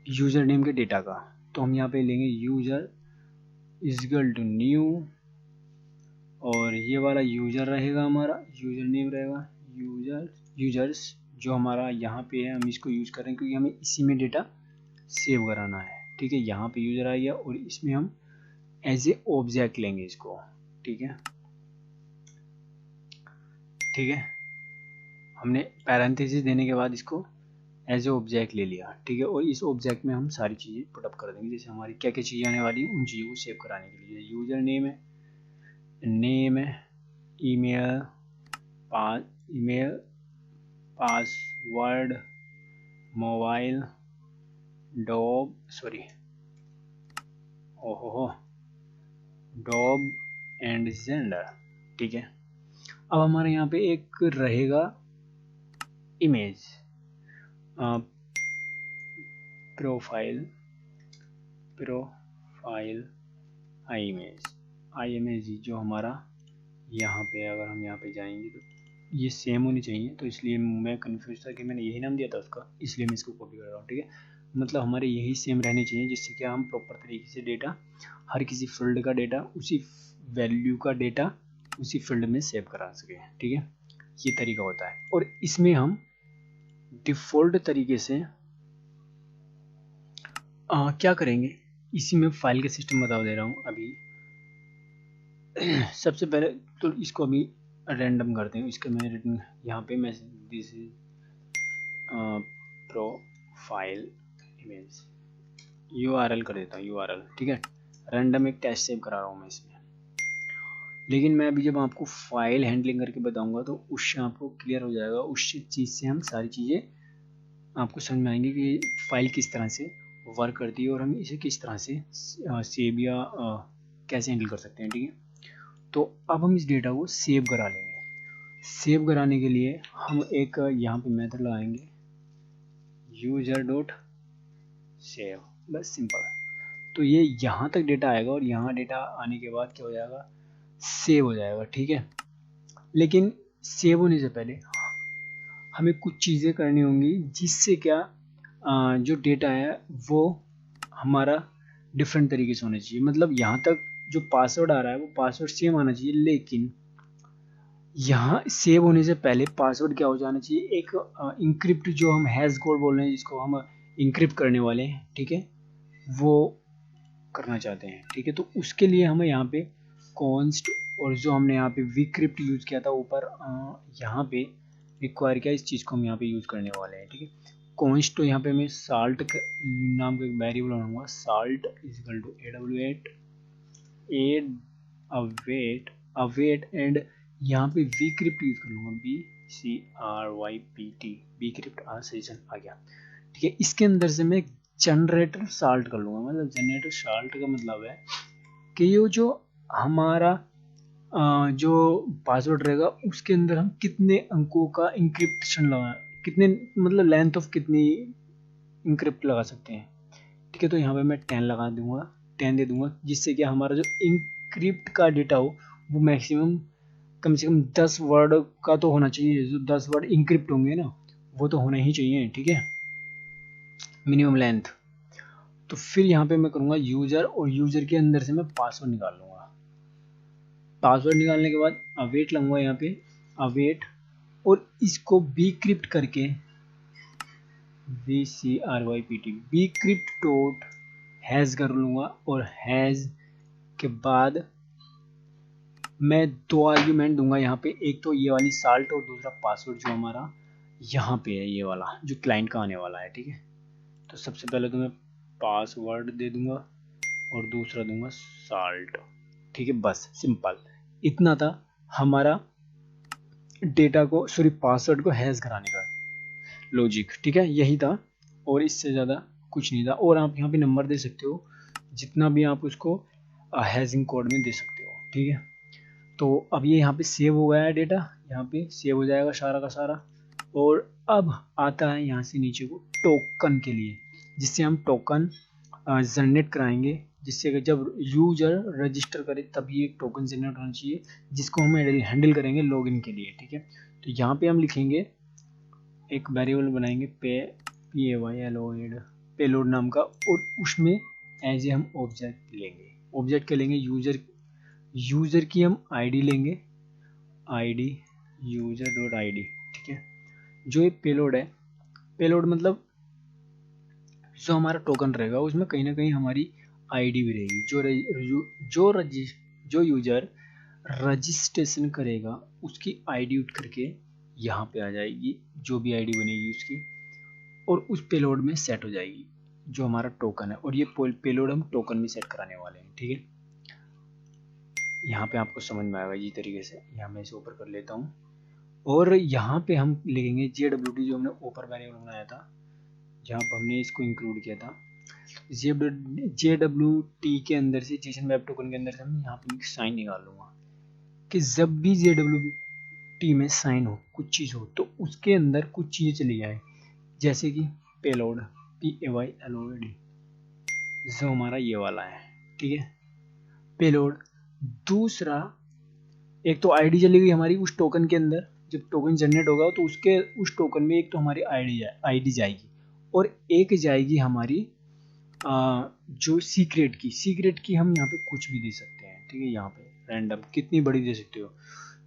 [SPEAKER 1] यूजर नेम के डेटा का। तो हम यहाँ पे लेंगे यूजर इजगल टू न्यू, और ये वाला यूजर रहेगा हमारा, यूजर नेम रहेगा यूजर्स जो हमारा यहाँ पे है, हम इसको यूज कर रहे हैं क्योंकि हमें इसी में डेटा सेव कराना है, ठीक है। यहाँ पे यूजर आ गया और इसमें हम एज ए ऑब्जेक्ट लेंगे इसको, ठीक है, ठीक है। हमने पैरेंथेसिस देने के बाद इसको एज ए ऑब्जेक्ट ले लिया, ठीक है। और इस ऑब्जेक्ट में हम सारी चीज़ें पुटअप कर देंगे, जैसे हमारी क्या क्या चीज़ें आने वाली उन चीज़ों को सेव कराने के लिए। यूजर नेम है, email password, mobile, dog and gender, ठीक है। अब हमारे यहाँ पे एक रहेगा इमेज प्रोफाइल iMessage जो हमारा यहाँ पे, अगर हम यहाँ पे जाएंगे तो ये सेम होनी चाहिए, तो इसलिए मैं कंफ्यूज था कि मैंने यही नाम दिया था उसका, इसलिए मैं इसको कॉपी कर रहा हूँ, ठीक है। मतलब हमारे यही सेम रहने चाहिए, जिससे कि हम प्रॉपर तरीके से डेटा, हर किसी फील्ड का डेटा, उसी वैल्यू का डेटा उसी फील्ड में सेव करा सके, ठीक है। ये तरीका होता है। और इसमें हम डिफ़ॉल्ट तरीके से क्या करेंगे, इसी में फाइल का सिस्टम बता दे रहा हूँ अभी। सबसे पहले तो इसको अभी रैंडम करते हैं। इसका मैं रिटर्न यहाँ पे मैं this is profile image URL कर देता हूँ, URL, ठीक है। रैंडम एक टेस्ट सेव करा रहा हूँ मैं इसमें। लेकिन मैं अभी जब आपको फाइल हैंडलिंग करके बताऊंगा तो उससे आपको क्लियर हो जाएगा, उस चीज़ से हम सारी चीज़ें आपको समझ में आएंगी कि फाइल किस तरह से वर्क करती है और हम इसे किस तरह से सेव या कैसे हैंडल कर सकते हैं, ठीक है। तो अब हम इस डेटा को सेव करा लेंगे। सेव कराने के लिए हम एक यहाँ पे मेथड लगाएंगे user.save, बस सिंपल। तो ये यहाँ तक डेटा आएगा और यहाँ डेटा आने के बाद क्या हो जाएगा, सेव हो जाएगा, ठीक है। लेकिन सेव होने से पहले हमें कुछ चीज़ें करनी होंगी, जिससे क्या जो डेटा है वो हमारा डिफरेंट तरीके से होना चाहिए। मतलब यहाँ तक जो पासवर्ड आ रहा है वो पासवर्ड सेम आना चाहिए, लेकिन यहाँ सेव होने से पहले पासवर्ड क्या हो जाना चाहिए, एक इंक्रिप्ट, जो हम हैश कोड बोल रहे हैं जिसको हम इंक्रिप्ट करने वाले हैं, ठीक है, वो करना चाहते हैं, ठीक है। तो उसके लिए हमें यहाँ पे कॉन्स्ट और जो हमने यहाँ पे वीक्रिप्ट यूज़ किया था ऊपर, यहाँ पे रिक्वायर किया, इस चीज़ को हम यहाँ पे यूज़ करने वाले हैं, ठीक है। कॉन्स्ट तो यहाँ पे मैं साल्ट नाम का एक वेरिएबल बनाऊंगा, salt is equal to await and यहाँ पे वीक्रिप्ट यूज़ कर लूँगा, BCRYPT, वीक्रिप्ट सेशन आ गया, ठीक है। इसके अंदर से मैं जनरेटर साल्ट कर लूँगा। मतलब जनरेटर साल्ट का मतलब है कि ये जो हमारा जो पासवर्ड रहेगा उसके अंदर हम कितने अंकों का इंक्रिप्शन लगा, कितने मतलब लेंथ ऑफ कितनी इंक्रिप्ट लगा सकते हैं, ठीक है। तो यहाँ पे मैं 10 लगा दूंगा, 10 दे दूंगा, जिससे कि हमारा जो इंक्रिप्ट का डेटा हो वो मैक्सिमम कम से कम 10 वर्ड का तो होना चाहिए। जो 10 वर्ड इंक्रिप्ट होंगे ना वो तो होना ही चाहिए, ठीक है, मिनिमम लेंथ। तो फिर यहाँ पे मैं करूँगा यूज़र, और यूज़र के अंदर से मैं पासवर्ड निकाल लूँगा। पासवर्ड निकालने के बाद अवेट लूँगा यहाँ पे, अवेट, और इसको बीक्रिप्ट करके BCRYPT बीक्रिप्ट डॉट हैज कर लूँगा, और हैज के बाद मैं 2 आर्ग्यूमेंट दूंगा यहाँ पे, एक तो ये वाली साल्ट और दूसरा पासवर्ड जो हमारा यहाँ पे है, ये वाला जो क्लाइंट का आने वाला है, ठीक है। तो सबसे पहले तो मैं पासवर्ड दे दूंगा और दूसरा दूंगा साल्ट, ठीक है। बस सिंपल इतना था हमारा डेटा को, सॉरी पासवर्ड को हैश कराने का लॉजिक, ठीक है, यही था, और इससे ज़्यादा कुछ नहीं था। और आप यहाँ पे नंबर दे सकते हो जितना भी आप उसको हैशिंग कोड में दे सकते हो, ठीक है। तो अब ये यहाँ पे सेव हो गया है डेटा, यहाँ पे सेव हो जाएगा सारा का सारा। और अब आता है यहाँ से नीचे को टोकन के लिए, जिससे हम टोकन जनरेट कराएंगे, जिससे कि जब यूजर रजिस्टर करे तभी एक टोकन जनरेट होना चाहिए, जिसको हम हैंडल करेंगे लॉगिन के लिए, ठीक है। तो यहाँ पे हम लिखेंगे, एक वेरिएबल बनाएंगे PAYLOAD, पेलोड नाम का, और उसमें एज ए हम ऑब्जेक्ट लेंगे। ऑब्जेक्ट क्या लेंगे, यूज़र की हम आईडी लेंगे, आईडी user.id, ठीक है। जो ये पेलोड है, पेलोड मतलब जो हमारा टोकन रहेगा उसमें कहीं ना कहीं हमारी आईडी भी रहेगी। जो यूजर रजिस्ट्रेशन करेगा उसकी आईडी उठ करके यहाँ पे आ जाएगी, जो भी आईडी बनेगी उसकी, और उस पेलोड में सेट हो जाएगी जो हमारा टोकन है। और ये पेलोड हम टोकन में सेट कराने वाले हैं, ठीक है। यहाँ पे आपको समझ में आएगा इसी तरीके से। यहाँ मैं इसे ऊपर कर लेता हूँ, और यहाँ पे हम लिखेंगे JWT, जो हमने ऊपर वेरिएबल बनाया था जहाँ पर हमने इसको इंक्लूड किया था। JWT के अंदर से, जेसन वेब टोकन के अंदर से हम यहाँ पे साइन निकाल लूँगा कि जब भी JWT में साइन हो, कुछ चीज़ हो, तो उसके अंदर कुछ चीज़ें चली जाए, जैसे कि पेलोड, PAYLOAD, जो हमारा ये वाला है, ठीक है, पेलोड। दूसरा, एक तो आईडी चलेगी हमारी उस टोकन के अंदर, जब टोकन जनरेट होगा तो उसके उस टोकन में एक तो हमारी आईडी जाएगी, और एक जाएगी हमारी जो सीक्रेट की हम यहाँ पे कुछ भी दे सकते हैं, ठीक है। यहाँ पे रैंडम कितनी बड़ी दे सकते हो।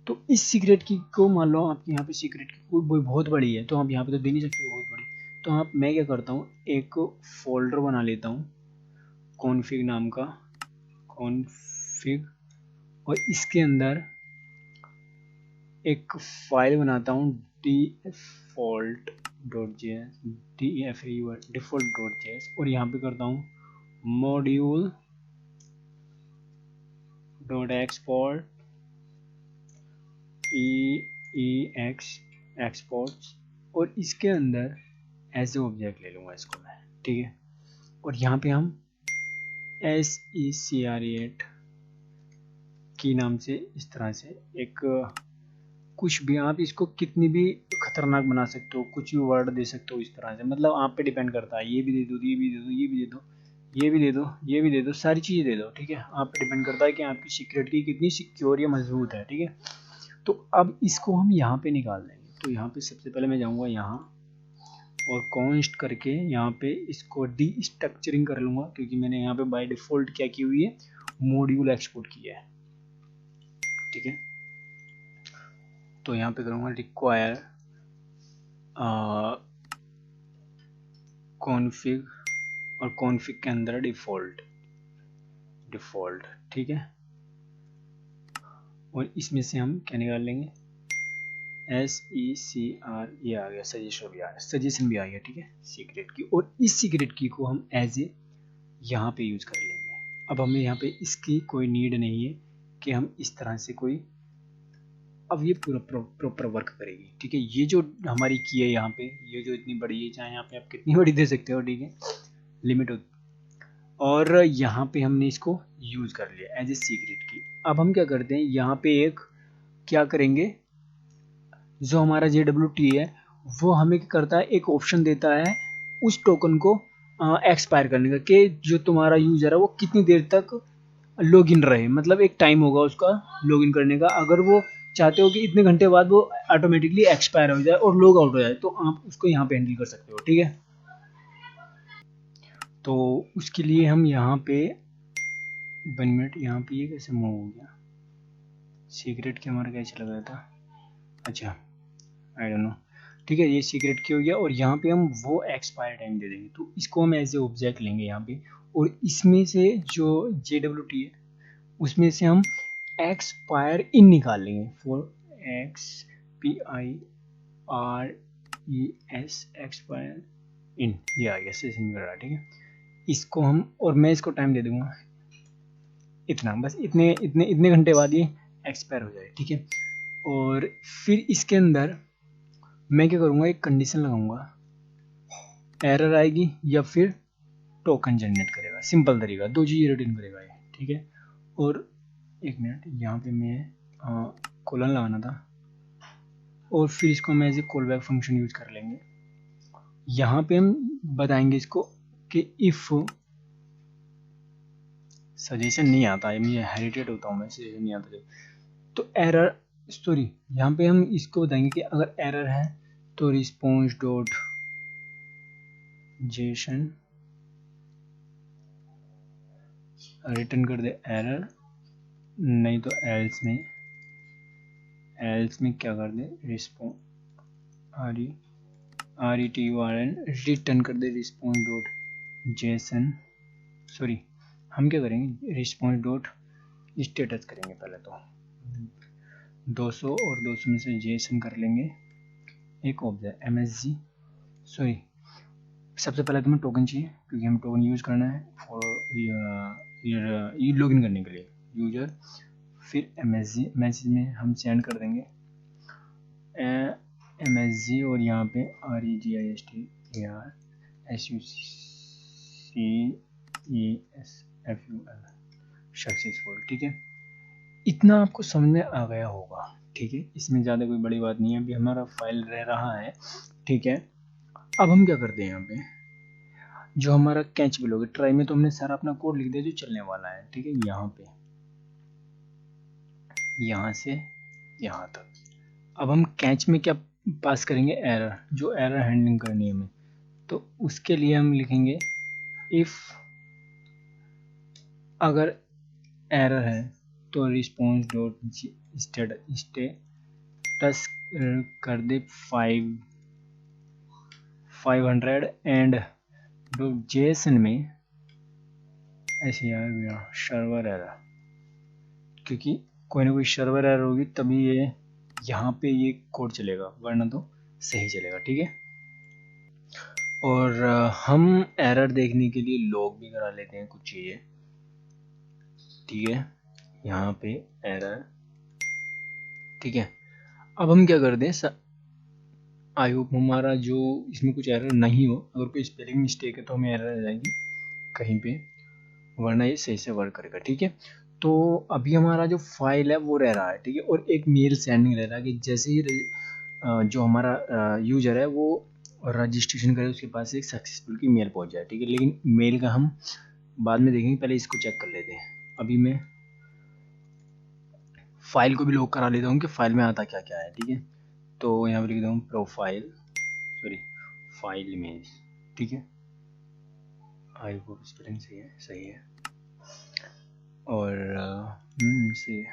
[SPEAKER 1] तो इस सीक्रेट की को मान लो आपकी यहाँ पे सीक्रेट की कोई बहुत बड़ी है, तो आप यहाँ पे तो दे नहीं सकते हो बहुत बड़ी। तो मैं क्या करता हूँ, एक फोल्डर बना लेता हूँ, कॉन्फ़िग नाम का कॉन्फ़िग, और इसके अंदर एक फाइल बनाता हूँ default.js, default.js, और यहाँ पे करता हूँ module.export exports, और इसके अंदर एज ए ऑब्जेक्ट ले लूँगा इसको मैं, ठीक है। और यहाँ पे हम secret की नाम से इस तरह से एक कुछ भी, आप इसको कितनी भी खतरनाक बना सकते हो, कुछ भी वर्ड दे सकते हो इस तरह से, मतलब आप पे डिपेंड करता है। ये भी दे दो, ये भी दे दो, ये भी दे दो, ये भी दे दो, ये भी दे दो, सारी चीज़ें दे दो, ठीक है। आप पे डिपेंड करता है कि आपकी सीक्रेट की कितनी सिक्योर या मजबूत है, ठीक है। तो अब इसको हम यहाँ पे निकाल देंगे। तो यहाँ पे सबसे पहले मैं जाऊँगा यहाँ और कॉन्स्ट करके यहाँ पे इसको डी स्ट्रक्चरिंग कर लूँगा, क्योंकि मैंने यहाँ पे बाय डिफ़ॉल्ट क्या की हुई है, मॉड्यूल एक्सपोर्ट किया है, ठीक है। तो यहाँ पे करूँगा रिक्वायर कॉन्फ़िग, और कॉन्फ़िग के अंदर डिफ़ॉल्ट, ठीक है। और इसमें से हम क्या निकाल लेंगे, SECR, ये आ गया, सजेशन भी आ गया, ठीक है, सीक्रेट की। और इस सीक्रेट की को हम एज ए यहाँ पे यूज़ कर लेंगे। अब हमें यहाँ पे इसकी कोई नीड नहीं है कि हम इस तरह से कोई, अब ये पूरा प्रॉपर वर्क करेगी, ठीक है। ये जो हमारी की है यहाँ पे, ये जो इतनी बड़ी है, चाहे यहाँ पे आप कितनी बड़ी दे सकते हो, ठीक है, लिमिट होती। और यहाँ पे हमने इसको यूज़ कर लिया एज ए सीक्रेट की। अब हम क्या करते हैं, यहाँ पे एक क्या करेंगे, जो हमारा JWT है वो हमें क्या करता है, एक ऑप्शन देता है उस टोकन को एक्सपायर करने का, कि जो तुम्हारा यूजर है वो कितनी देर तक लॉगिन रहे, मतलब एक टाइम होगा उसका लॉगिन करने का। अगर वो चाहते हो कि इतने घंटे बाद वो ऑटोमेटिकली एक्सपायर हो जाए और लॉग आउट हो जाए, तो आप उसको यहाँ पे हैंडल कर सकते हो, ठीक है। तो उसके लिए हम यहाँ पे 1 मिनट, यहाँ पे ये कैसे मूव हो गया, सीक्रेट की हमारा कैसे लग रहा था, अच्छा आई डोंट नो, ठीक है। ये सीक्रेट की हो गया, और यहाँ पे हम वो एक्सपायर टाइम दे देंगे। तो इसको हम एज ए ऑब्जेक्ट लेंगे यहाँ पे, और इसमें से जो JWT है उसमें से हम एक्सपायर इन निकाल लेंगे, फॉर XPIRES एक्सपायर इन, ये आ गया सेशन वगैरह, ठीक है। इसको हम, और मैं इसको टाइम दे दूंगा इतना, बस इतने इतने इतने घंटे बाद ये एक्सपायर हो जाए, ठीक है। और फिर इसके अंदर मैं क्या करूँगा, एक कंडीशन लगाऊंगा, एरर आएगी या फिर टोकन जनरेट करेगा, सिंपल तरीका, दो चीज़ रिटर्न करेगा ये, ठीक है। और एक मिनट, यहाँ पे मैं कोलन लगाना था, और फिर इसको मैं as a call back function use कर लेंगे। यहाँ पे हम बताएंगे इसको कि इफ़ सजेशन नहीं आता है, मुझे हेरिटेड होता हूँ मैं, सजेशन नहीं आता तो एरर सॉरी, यहाँ पे हम इसको बताएंगे कि अगर एरर है तो रिस्पॉन्स डॉट जेसन रिटर्न कर दे एरर, नहीं तो एल्स में क्या कर दे, रिस्पॉन्स RETURN रिटर्न कर दे रिस्पॉन्स डॉट जेसन, सॉरी हम क्या करेंगे, रिस्पॉन्स डॉट स्टेटस करेंगे पहले तो 200, और 200 में से जेसन कर लेंगे एक ऑब्जेक्ट MSG, सॉरी सबसे पहले तुम्हें टोकन चाहिए, क्योंकि हम टोकन यूज़ करना है फॉर ये लॉगिन करने के लिए यूजर। फिर MSG में हम सेंड कर देंगे MSG, और यहाँ पे REGISTRSUCCESFUL सक्सेसफुल, ठीक है। इतना आपको समझ में आ गया होगा, ठीक है। इसमें ज़्यादा कोई बड़ी बात नहीं है, अभी हमारा फाइल रह रहा है, ठीक है। अब हम क्या करते हैं, यहाँ पे जो हमारा कैच बिल होगा, ट्राई में तो हमने सारा अपना कोड लिख दिया जो चलने वाला है, ठीक है। यहाँ पे यहाँ से यहाँ तक, अब हम कैच में क्या पास करेंगे, एरर, जो एरर हैंडलिंग करनी है हमें, तो उसके लिए हम लिखेंगे इफ़ अगर एरर है तो रिस्पॉन्स डॉट स्टेटस कर दे 500 एंड डॉट जेसन में ऐसे यार भैया सर्वर एरर, क्योंकि कोई ना कोई सर्वर एरर होगी तभी ये यहाँ पे ये कोड चलेगा, वरना तो सही चलेगा। ठीक है, और हम एरर देखने के लिए लॉग भी करा लेते हैं कुछ चीज़ें। ठीक है, यहाँ पे एरर। ठीक है, अब हम क्या करते हैं, आई होप हमारा जो इसमें कुछ एरर नहीं हो, अगर कोई स्पेलिंग मिस्टेक है तो हमें एरर आ जाएगी कहीं पे, वरना ये सही से वर्क करेगा। ठीक है, तो अभी हमारा जो फाइल है वो रह रहा है। ठीक है, और एक मेल सेंडिंग रह रहा है कि जैसे ही जो हमारा यूजर है वो रजिस्ट्रेशन करे उसके पास एक सक्सेसफुल की मेल पहुंच जाए। ठीक है, लेकिन मेल का हम बाद में देखेंगे, पहले इसको चेक कर लेते हैं। अभी मैं फाइल को भी लॉक करा लेता हूँ कि फाइल में आता क्या क्या है। ठीक है, तो यहाँ पर लिख दूँ प्रोफाइल, सॉरी फाइल इमेज। ठीक है, आई होप स्पेलिंग सही है, सही है, और सही है।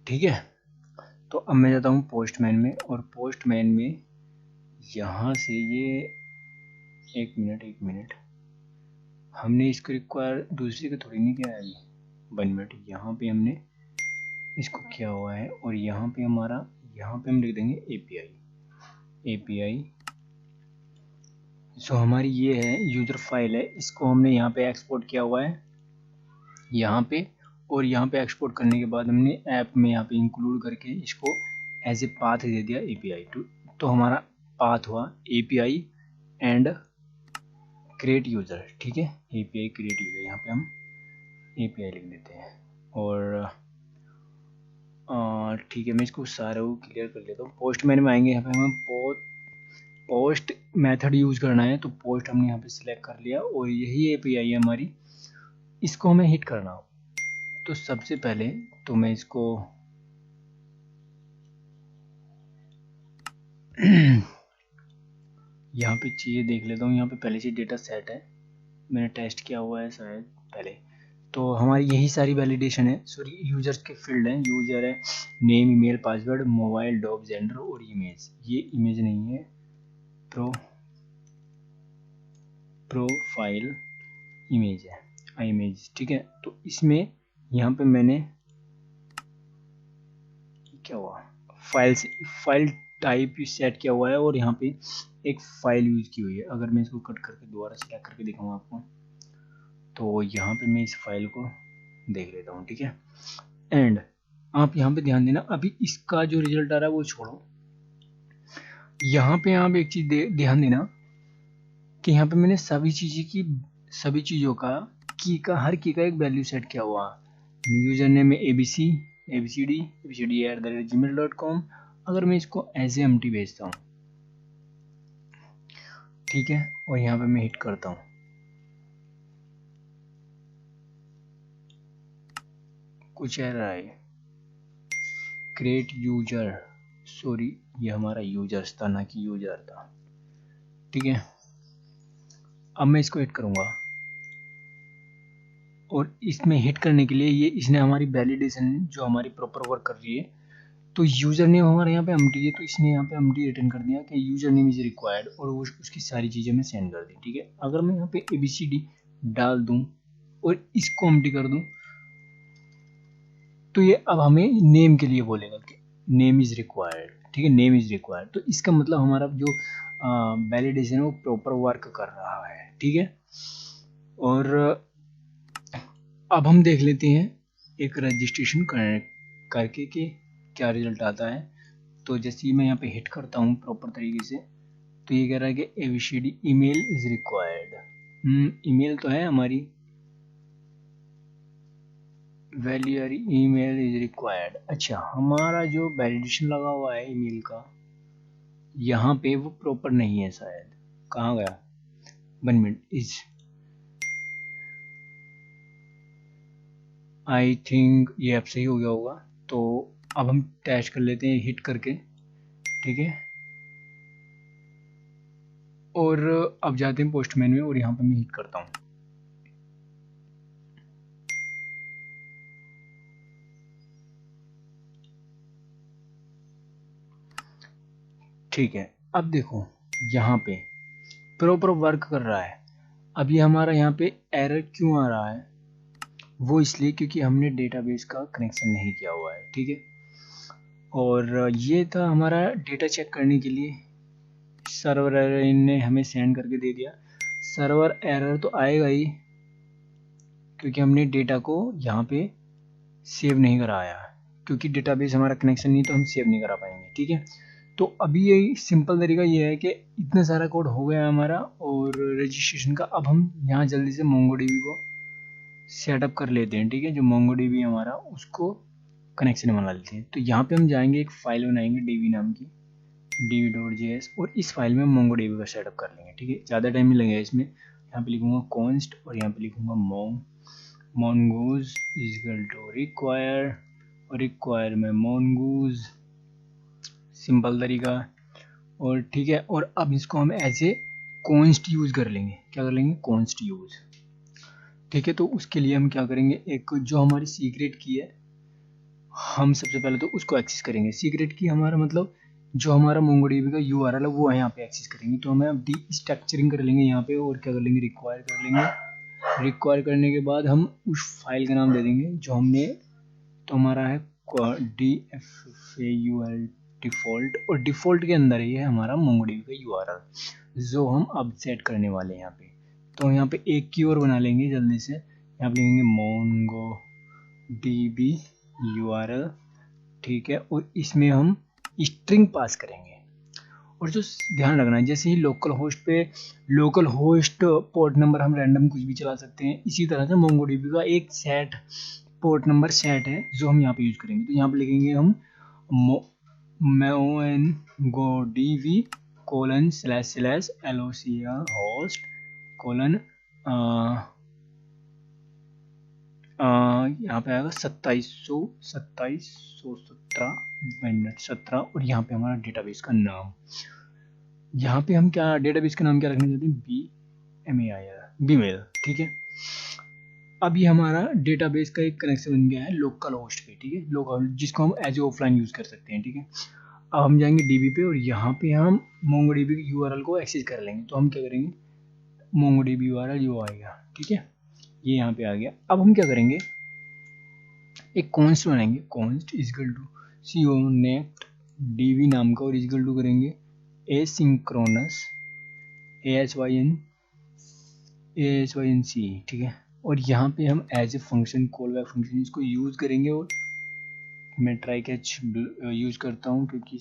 [SPEAKER 1] ठीक है, तो अब मैं जाता हूँ पोस्टमैन में, और पोस्टमैन में यहाँ से ये एक मिनट हमने इसको रिक्वायर दूसरे का थोड़ी नहीं किया है अभी। 1 मिनट, यहाँ पे हमने इसको किया हुआ है, और यहाँ पे हमारा, यहाँ पे हम लिख देंगे एपीआई। सो हमारी ये है यूजर फाइल है, इसको हमने यहाँ पे एक्सपोर्ट किया हुआ है यहाँ पे, और यहाँ पे एक्सपोर्ट करने के बाद हमने ऐप में यहाँ पे इंक्लूड करके इसको एज ए पाथ दे दिया एपीआई टू। तो हमारा पाथ हुआ एपीआई एंड क्रिएट यूजर। ठीक है, एपीआई क्रिएट यूजर, यहाँ पे हम एपीआई लिख देते हैं, और ठीक है, मैं इसको सारा को क्लियर कर लेता हूँ। पोस्टमैन में आएंगे, यहाँ पे हमें पोस्ट मेथड यूज करना है, तो पोस्ट हमने यहाँ पे सिलेक्ट कर लिया, और यही एपीआई है हमारी, इसको हमें हिट करना हो। तो सबसे पहले तो मैं इसको यहाँ पे चीज़ें देख लेता हूँ। यहाँ पे पहले से डेटा सेट है, मैंने टेस्ट किया हुआ है शायद पहले, तो हमारी यही सारी वैलिडेशन है। सॉरी, यूजर्स के फील्ड हैं, यूजर है name, email, password, mobile, dog, gender और इमेज। ये इमेज नहीं है, प्रोफाइल इमेज है, आई इमेज। ठीक है, तो इसमें यहाँ पे मैंने क्या हुआ, फाइल टाइप सेट किया हुआ है, और यहाँ पे एक फाइल यूज की हुई है। अगर मैं इसको कट करके दोबारा सिलेक्ट करके दिखाऊँ आपको, तो यहाँ पे मैं इस फाइल को देख लेता हूँ। ठीक है, एंड आप यहाँ पे ध्यान देना, अभी इसका जो रिजल्ट आ रहा है वो छोड़ो, यहाँ पे आप एक चीज ध्यान देना कि यहाँ पे मैंने सभी चीजों का हर की का एक वैल्यू सेट किया हुआ। यूजर नेम में abcd@gmail.com। अगर मैं इसको एज एम्प्टी भेजता हूँ, ठीक है, और यहाँ पे मैं हिट करता हूँ, कुछ एरर आए, क्रिएट यूजर, सॉरी ये हमारा यूजर्स था ना कि यूजर था। ठीक है, अब मैं इसको हिट करूंगा, और इसमें हिट करने के लिए ये इसने हमारी वैलिडेशन जो हमारी प्रॉपर वर्क कर रही है, तो यूजर नेम हमारे यहाँ पे एम्प्टी है, तो इसने यहाँ पे एम्प्टी रिटर्न कर दिया कि यूजर नेम इज रिक्वायर्ड, और वो उसकी सारी चीज़ें मैं सेंड कर दी। ठीक है, अगर मैं यहाँ पे ABCD डाल दूँ और इसको एम्प्टी कर दूँ, तो ये अब हमें नेम के लिए बोलेगा कि नेम इज रिक्वायर्ड। ठीक है, नेम इज रिक्वायर्ड, तो इसका मतलब हमारा जो वैलिडेशन है वो प्रॉपर वर्क कर रहा है। ठीक है, और अब हम देख लेते हैं एक रजिस्ट्रेशन करके कि क्या रिजल्ट आता है। तो जैसे ही मैं यहाँ पे हिट करता हूँ प्रॉपर तरीके से, तो ये कह रहा है कि ABCD email is required. Email तो है हमारी, वैल्यूअरी ईमेल इज रिक्वायर्ड। अच्छा, हमारा जो वैलिडेशन लगा हुआ है ईमेल का, यहाँ पे वो प्रॉपर नहीं है शायद, कहाँ गया, 1 मिनट, इज आई थिंक ये अब सही हो गया होगा। तो अब हम टेस्ट कर लेते हैं हिट करके। ठीक है, और अब जाते हैं पोस्टमैन में, और यहाँ पे मैं हिट करता हूँ। ठीक है, अब देखो यहाँ पे प्रॉपर वर्क कर रहा है। अब ये हमारा यहाँ पे एरर क्यों आ रहा है, वो इसलिए क्योंकि हमने डेटाबेस का कनेक्शन नहीं किया हुआ है, ठीक है। और ये था हमारा डेटा चेक करने के लिए। सर्वर एरर इनने हमें सेंड करके दे दिया। सर्वर एरर तो आएगा ही क्योंकि हमने डेटा को यहाँ पे सेव नहीं कराया, क्योंकि डेटाबेस हमारा कनेक्शन नहीं तो हम सेव नहीं करा पाएंगे, ठीक है। तो अभी यही सिंपल तरीका ये है कि इतना सारा कोड हो गया हमारा और रजिस्ट्रेशन का। अब हम यहाँ जल्दी से मोंगोडीबी को सेटअप कर लेते हैं, ठीक है। जो मोंगोडीबी हमारा उसको कनेक्शन बना लेते हैं। तो यहाँ पे हम जाएंगे, एक फाइल बनाएंगे db नाम की, db.js, और इस फाइल में मोंगोडीबी का सेटअप कर लेंगे, ठीक है। ज़्यादा टाइम नहीं लगेगा इसमें। यहाँ पे लिखूंगा const और यहाँ पे लिखूंगा mongoose is equal to require, और रिक्वायर में mongoose, सिंपल तरीका। और ठीक है, और अब इसको हम एज ए const यूज कर लेंगे। क्या कर लेंगे, const यूज, ठीक है। तो उसके लिए हम क्या करेंगे, एक जो हमारी सीक्रेट की है, हम सबसे पहले तो उसको एक्सेस करेंगे। सीक्रेट की हमारा मतलब जो हमारा मोंगोडीबी का यूआरएल है वो यहाँ पे एक्सेस करेंगे। तो हमें डी स्ट्रक्चरिंग कर लेंगे यहाँ पे, और क्या कर लेंगे, रिक्वायर कर लेंगे। रिक्वायर करने के बाद हम उस फाइल का नाम दे देंगे जो हमने, तो हमारा है DFAUL डिफ़ॉल्ट, और डिफ़ॉल्ट के अंदर ही है हमारा मोंगोडीबी का यूआरएल जो हम अब सेट करने वाले हैं यहाँ पे। तो यहाँ पे एक की और बना लेंगे जल्दी से। यहाँ पे लिखेंगे mongodb URL, ठीक है। और इसमें हम स्ट्रिंग पास करेंगे। और जो ध्यान रखना है, जैसे ही लोकल होस्ट पे लोकल होस्ट पोर्ट नंबर हम रैंडम कुछ भी चला सकते हैं, इसी तरह से मोंगोडीबी का एक सेट पोर्ट नंबर सेट है जो हम यहाँ पे यूज करेंगे। तो यहाँ पे लिखेंगे हम mongodb ://locr host यहाँ पे आएगा 2717 और यहाँ पे हमारा डेटाबेस का नाम, यहाँ पे हम क्या डेटाबेस का नाम क्या रखना चाहते हैं, बीमेल, ठीक है। अब ये हमारा डेटाबेस का एक कनेक्शन बन गया है लोकल होस्ट पे, ठीक है, लोकल, जिसको हम एज ए ऑफलाइन यूज कर सकते हैं, ठीक है। अब हम जाएंगे डीबी पे और यहाँ पे हम मोंगोडीबी की यूआरएल को एक्सेस कर लेंगे। तो हम क्या करेंगे, मोंगोडीबी यूआरएल यो आएगा, ठीक है, ये यहाँ पे आ गया। अब हम क्या करेंगे, एक कॉन्स्ट बनाएंगे, const is equal to connect db नाम का, और इजकल टू करेंगे asynchronous async, ठीक है। और यहाँ पे हम as a function call back function इसको यूज करेंगे। और मैं ट्राई कैच यूज करता हूँ क्योंकि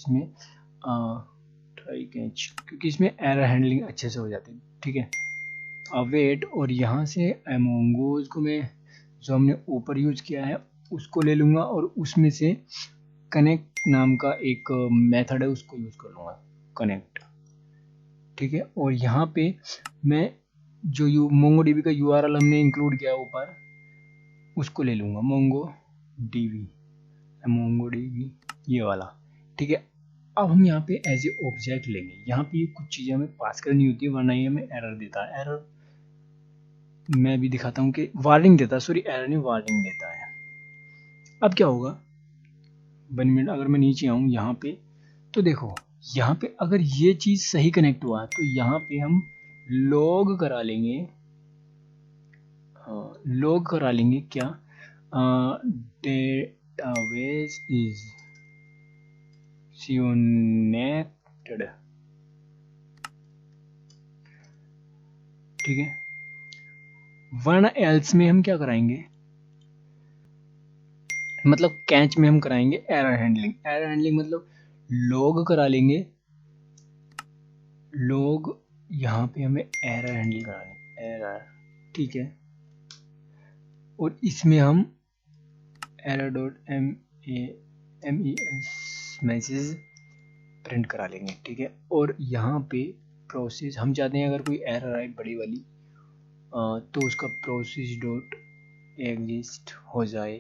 [SPEAKER 1] इसमें एरर हैंडलिंग अच्छे से हो जाती है, ठीक है। अवेट, और यहाँ से एमोंगोज को मैं जो हमने ऊपर यूज किया है उसको ले लूँगा, और उसमें से कनेक्ट नाम का एक मेथड है उसको यूज कर लूँगा, कनेक्ट, ठीक है। और यहाँ पे मैं जो मोंगोडीबी का यूआरएल हमने इंक्लूड किया है ऊपर, उसको ले लूँगा, मोंगोडीबी ये वाला, ठीक है। अब हम यहाँ पे एज ए ऑब्जेक्ट लेंगे। यहाँ पे कुछ चीज़ें हमें पास करनी होती है वरना ये हमें एरर देता है। एरर मैं भी दिखाता हूँ कि वार्निंग देता है, सॉरी एरर नहीं वार्निंग देता है। अब क्या होगा, 1 मिनट, अगर मैं नीचे आऊँ यहाँ पे तो देखो, यहाँ पे अगर ये चीज़ सही कनेक्ट हुआ तो यहाँ पे हम लॉग करा लेंगे, लॉग करा लेंगे क्या, डेटाबेस इज connected, ठीक है। वरना एल्स में हम क्या कराएंगे, मतलब कैच में हम कराएंगे एरर हैंडलिंग। एरर हैंडलिंग मतलब लॉग करा लेंगे, लॉग यहाँ पे हमें एरर हैंडल करानी, एरर, ठीक है। और इसमें हम error.mes मैसेज प्रिंट करा लेंगे, ठीक है। और यहाँ पे प्रोसेस हम चाहते हैं अगर कोई एरर आए बड़ी वाली तो उसका प्रोसेस डॉट एग्जिस्ट हो जाए,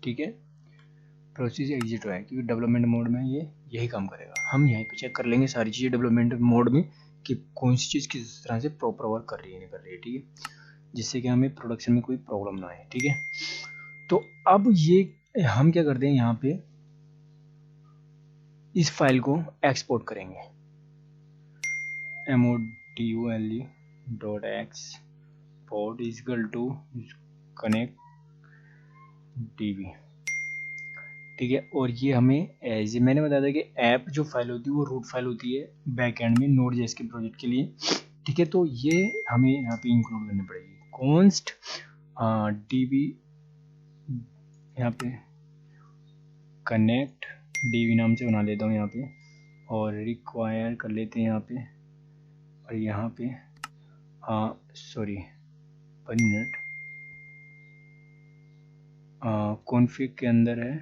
[SPEAKER 1] ठीक है, प्रोसेस एग्जिट हो जाए, क्योंकि डेवलपमेंट मोड में ये यही काम करेगा। हम यहीं पे चेक कर लेंगे सारी चीज़ें डेवलपमेंट मोड में कि कौन सी चीज़ किस तरह से प्रॉपर वर्क कर रही है नहीं कर रही है, ठीक है, जिससे कि हमें प्रोडक्शन में कोई प्रॉब्लम ना आए, ठीक है। तो अब ये हम क्या करते हैं, यहाँ पे इस फाइल को एक्सपोर्ट करेंगे, module dot export is equal to connect DB, ठीक है। और ये हमें एज मैंने बताया था कि ऐप जो फाइल होती है वो रूट फाइल होती है बैक एंड में नोड.जेएस के प्रोजेक्ट के लिए, ठीक है। तो ये हमें यहाँ पे इंक्लूड करनी पड़ेगी। कॉन्स्ट डीबी यहाँ पे कनेक्ट डीबी नाम से बना लेता हूँ यहाँ पे, और रिक्वायर कर लेते हैं यहाँ पे, और यहाँ पे सॉरी 1 मिनट, कॉन्फ़िग के अंदर है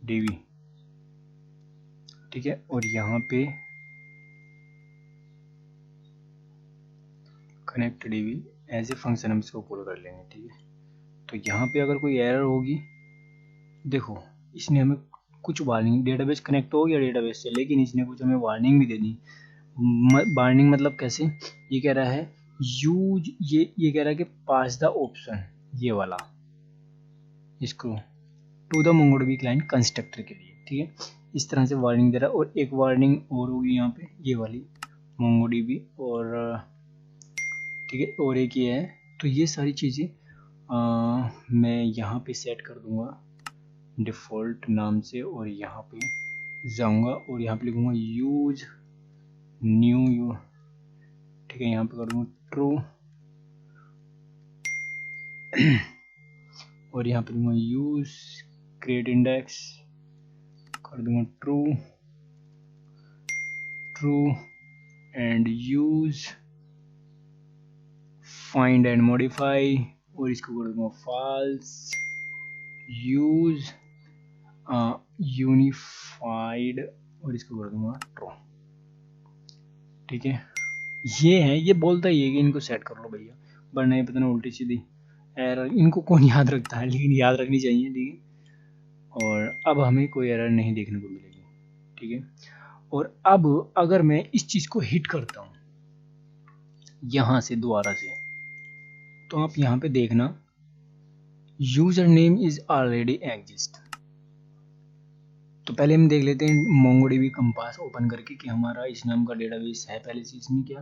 [SPEAKER 1] डीबी, ठीक है। और यहाँ पे connect DB as a function हम इसको कॉल कर लेंगे, ठीक है। तो यहाँ पे अगर कोई एरर होगी, देखो इसने हमें कुछ वार्निंग, डेटाबेस कनेक्ट हो गया डेटाबेस से, लेकिन इसने कुछ हमें वार्निंग भी दे दी। वार्निंग मतलब कैसे, ये कह रहा है यूज, ये कह रहा है कि पास द ऑप्शन, ये वाला इसको to the MongoDB client constructor के लिए, ठीक है। इस तरह से वार्निंग दे रहा है। और एक वार्निंग और होगी यहाँ पे, ये वाली मोंगोडीबी, और ठीक है, और एक ये है। तो ये सारी चीज़ें मैं यहाँ पे सेट कर दूंगा डिफ़ॉल्ट नाम से, और यहाँ पे जाऊंगा और यहाँ पे लिखूंगा यूज न्यू, ठीक है। यहाँ पे कर दूंगा ट्रू और यहाँ पे दूंगा यूज क्रिएट इंडेक्स, कर दूंगा true and use find and modify, और इसको कर दूंगा फॉल्स, यूज यूनिफाइड, और इसको कर दूंगा ट्रू, ठीक है। ये है, ये बोलता ही है कि इनको सेट कर लो भैया, वरना ये पता ना उल्टी सीधी एरर, इनको कौन याद रखता है, लेकिन याद रखनी चाहिए, ठीक है। और अब हमें कोई एरर नहीं देखने को मिलेगी, ठीक है। और अब अगर मैं इस चीज़ को हिट करता हूँ यहाँ से दोबारा से, तो आप यहाँ पे देखना user name is already exist. तो पहले हम देख लेते हैं मोंगोडीबी कंपास ओपन करके कि हमारा इस नाम का डेटाबेस है पहले से इसमें क्या।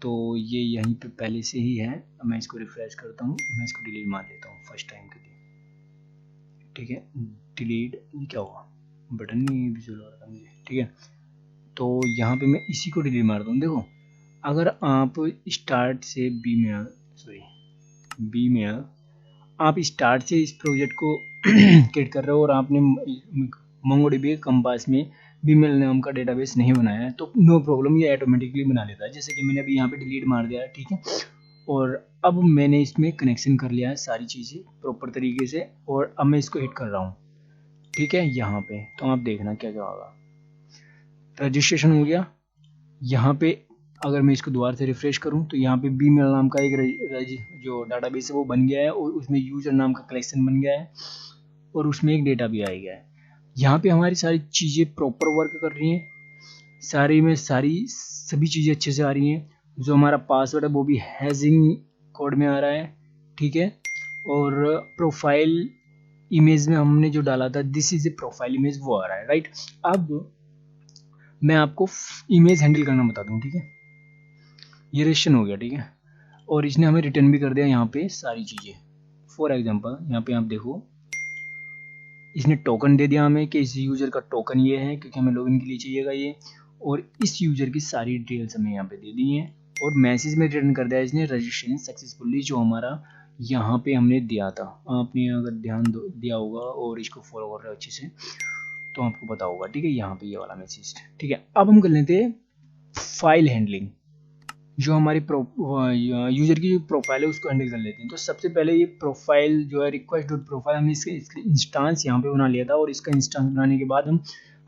[SPEAKER 1] तो ये यहीं पे पहले से ही है। मैं इसको रिफ्रेश करता हूँ, मैं इसको डिलीट मार लेता हूँ फर्स्ट टाइम के लिए, ठीक है। डिलीट, ये क्या हुआ, बटन नहीं विजुअल हो रहा था मुझे, ठीक है। तो यहाँ पे मैं इसी को डिलीट मारता हूँ। देखो अगर आप स्टार्ट से बी में आप स्टार्ट से इस प्रोजेक्ट को क्रिएट कर रहे हो और आपने मोंगोडीबी कंपास में बीमेल नाम का डेटाबेस नहीं बनाया है, तो नो प्रॉब्लम, ये ऑटोमेटिकली बना लेता है। जैसे कि मैंने अभी यहाँ पे डिलीट मार दिया है, ठीक है। और अब मैंने इसमें कनेक्शन कर लिया है सारी चीज़ें प्रॉपर तरीके से, और अब मैं इसको हिट कर रहा हूँ, ठीक है। यहाँ पे तो आप देखना क्या क्या होगा, रजिस्ट्रेशन हो गया। यहाँ पे अगर मैं इसको दोबारा से रिफ्रेश करूँ तो यहाँ पे बीमेल नाम का एक जो डाटाबेस है वो बन गया है, और उसमें यूजर नाम का कलेक्शन बन गया है, और उसमें एक डेटा भी आ गया है। यहाँ पे हमारी सारी चीज़ें प्रॉपर वर्क कर रही हैं, सारी में सारी सभी चीज़ें अच्छे से आ रही हैं। जो हमारा पासवर्ड है वो भी हैशिंग कोड में आ रहा है, ठीक है। और प्रोफाइल इमेज में हमने जो डाला था this is a profile image, वो आ रहा है, राइट। अब मैं आपको इमेज हैंडल करना बता दूं, ठीक है। ये रजिस्ट्रेशन हो गया, ठीक है। और इसने हमें रिटर्न भी कर दिया यहाँ पे सारी चीज़ें। फॉर एग्जांपल यहाँ पे आप देखो, इसने टोकन दे दिया हमें कि इस यूज़र का टोकन ये है क्योंकि हमें लॉगिन के लिए चाहिएगा ये, और इस यूज़र की सारी डिटेल्स हमें यहाँ पे दे दी हैं। और मैसेज में रिटर्न कर दिया इसने रजिस्ट्रेशन सक्सेसफुली, जो हमारा यहाँ पे हमने दिया था। आपने अगर ध्यान दिया होगा और इसको फॉलो कर रहे हो अच्छे से तो आपको पता होगा, ठीक है। यहाँ पे ये वाला मैसेज, ठीक है। अब हम कर लेते हैं फाइल हैंडलिंग, जो हमारी यूजर की जो प्रोफाइल है उसको हैंडल कर लेते हैं। तो सबसे पहले ये प्रोफाइल जो है रिक्वेस्ट डॉट प्रोफाइल, हमने इसका इंस्टांस यहाँ पे बना लिया था, और इसका इंस्टांस बनाने के बाद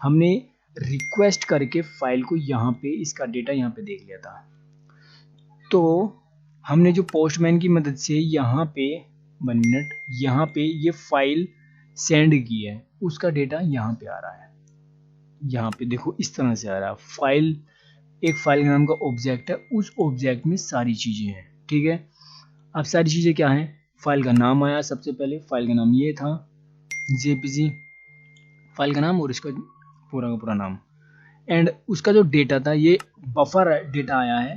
[SPEAKER 1] हमने रिक्वेस्ट करके फाइल को यहाँ पे इसका डेटा यहाँ पे देख लिया था। तो हमने जो पोस्टमैन की मदद से यहाँ पे 1 मिनट यहाँ पे ये फाइल सेंड की है, उसका डेटा यहाँ पे आ रहा है। यहाँ पे देखो इस तरह से आ रहा है, फाइल एक फाइल का नाम का ऑब्जेक्ट है, उस ऑब्जेक्ट में सारी चीज़ें हैं, ठीक है। अब सारी चीज़ें क्या हैं, फाइल का नाम आया सबसे पहले, फाइल का नाम ये था जेपीजी, फाइल का नाम और इसका पूरा का पूरा नाम, एंड उसका जो डेटा था ये बफर डेटा आया है,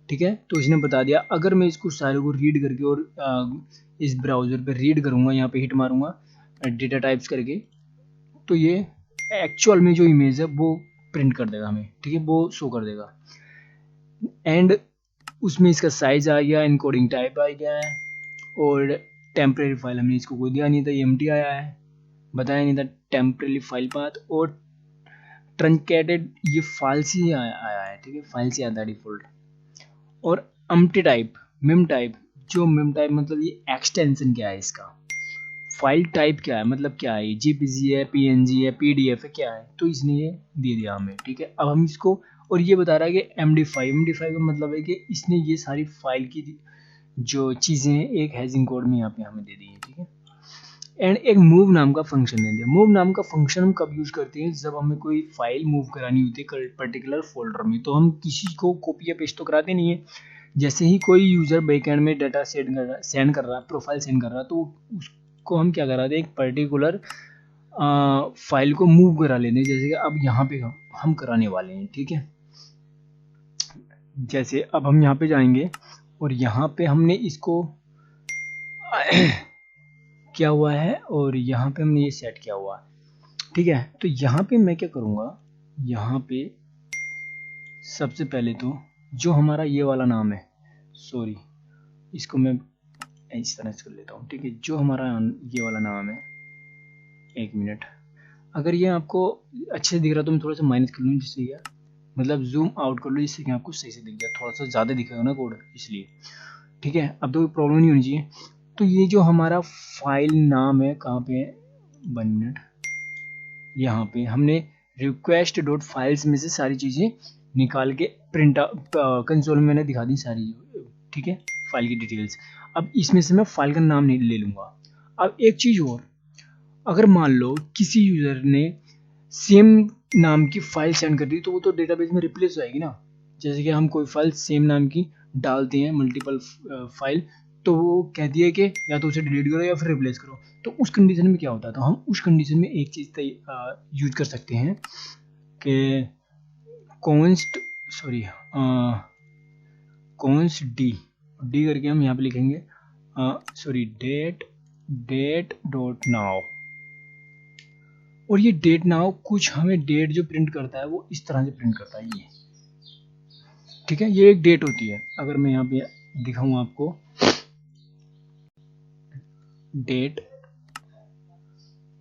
[SPEAKER 1] ठीक है। तो इसने बता दिया अगर मैं इसको सारे को रीड करके और इस ब्राउज़र पे रीड करूँगा, यहाँ पे हिट मारूँगा डेटा टाइप्स करके, तो ये एक्चुअल में जो इमेज है वो प्रिंट कर देगा हमें, ठीक है, वो शो कर देगा। एंड उसमें इसका साइज आ गया, इनकोडिंग टाइप आ गया है, और टेम्परेरी फाइल हमने इसको कोई दिया नहीं था, एम्प्टी आया है, बताया नहीं था टेम्परेरी फाइल पाथ, और ट्रंकेटेड ये फाइल से आया है, ठीक है, फाइल से आता है डिफॉल्ट। और एम्प्टी टाइप, मिम टाइप, जो मिम टाइप मतलब ये एक्सटेंशन क्या है इसका, फाइल टाइप क्या है, मतलब क्या है, जेपीजी है, पीएनजी है, पीडीएफ है, क्या है, तो इसने ये दे दिया हमें, ठीक है। अब हम इसको, और ये बता रहा है कि MD5 का मतलब है कि इसने ये सारी फाइल की जो चीज़ें हैं एक हैशिंग कोड में यहाँ पे हमें दे दी है, ठीक है। एंड एक मूव नाम का फंक्शन दे दिया। मूव नाम का फंक्शन हम कब यूज करते हैं, जब हमें कोई फाइल मूव करानी होती है पर्टिकुलर फोल्डर में, तो हम किसी को कॉपी या पेस्ट तो कराते नहीं है। जैसे ही कोई यूजर बैकएंड में डाटा सेंड कर रहा है, प्रोफाइल सेंड कर रहा है, तो उसको हम क्या कराते हैं, एक पर्टिकुलर फाइल को मूव करा लेते हैं, जैसे कि अब यहाँ पे हम कराने वाले हैं, ठीक है। जैसे अब हम यहाँ पे जाएंगे और यहाँ पे हमने इसको किया हुआ है, और यहाँ पे हमने ये सेट किया हुआ है, ठीक है। तो यहाँ पे मैं क्या करूँगा, यहाँ पे सबसे पहले तो जो हमारा ये वाला नाम है, सॉरी इसको मैं इस तरह से कर लेता हूँ, ठीक है। जो हमारा ये वाला नाम है, एक मिनट, अगर ये आपको अच्छे से दिख रहा है तो मैं थोड़ा सा माइनस कर लूँ, जिससे ये मतलब जूम आउट कर लो, जिससे कि आपको सही से दिख जाए, थोड़ा सा ज़्यादा दिखेगा ना कोड, इसलिए, ठीक है। अब तो प्रॉब्लम नहीं होनी चाहिए। तो ये जो हमारा फाइल नाम है, कहाँ पे है, 1 मिनट, यहाँ पे हमने रिक्वेस्ट डॉट फाइल्स में से सारी चीज़ें निकाल के प्रिंट कंसोल में मैंने दिखा दी सारी, ठीक है, फाइल की डिटेल्स। अब इसमें से मैं फाइल का नाम नहीं ले लूँगा। अब एक चीज़ और, अगर मान लो किसी यूज़र ने सेम नाम की फाइल सेंड कर दी, तो वो तो डेटाबेस में रिप्लेस हो जाएगी ना। जैसे कि हम कोई फाइल सेम नाम की डालते हैं, मल्टीपल फाइल, तो वो कहती है कि या तो उसे डिलीट करो या फिर रिप्लेस करो। तो उस कंडीशन में क्या होता है, तो हम उस कंडीशन में एक चीज़ यूज कर सकते हैं कि कॉन्स्ट, सॉरी कॉन्स्ट डी करके हम यहाँ पे लिखेंगे, सॉरी डेट डॉट नाउ, और ये डेट नाउ कुछ हमें डेट जो प्रिंट करता है वो इस तरह से प्रिंट करता है, ये, ठीक है। ये एक डेट होती है, अगर मैं यहाँ पे दिखाऊं आपको, डेट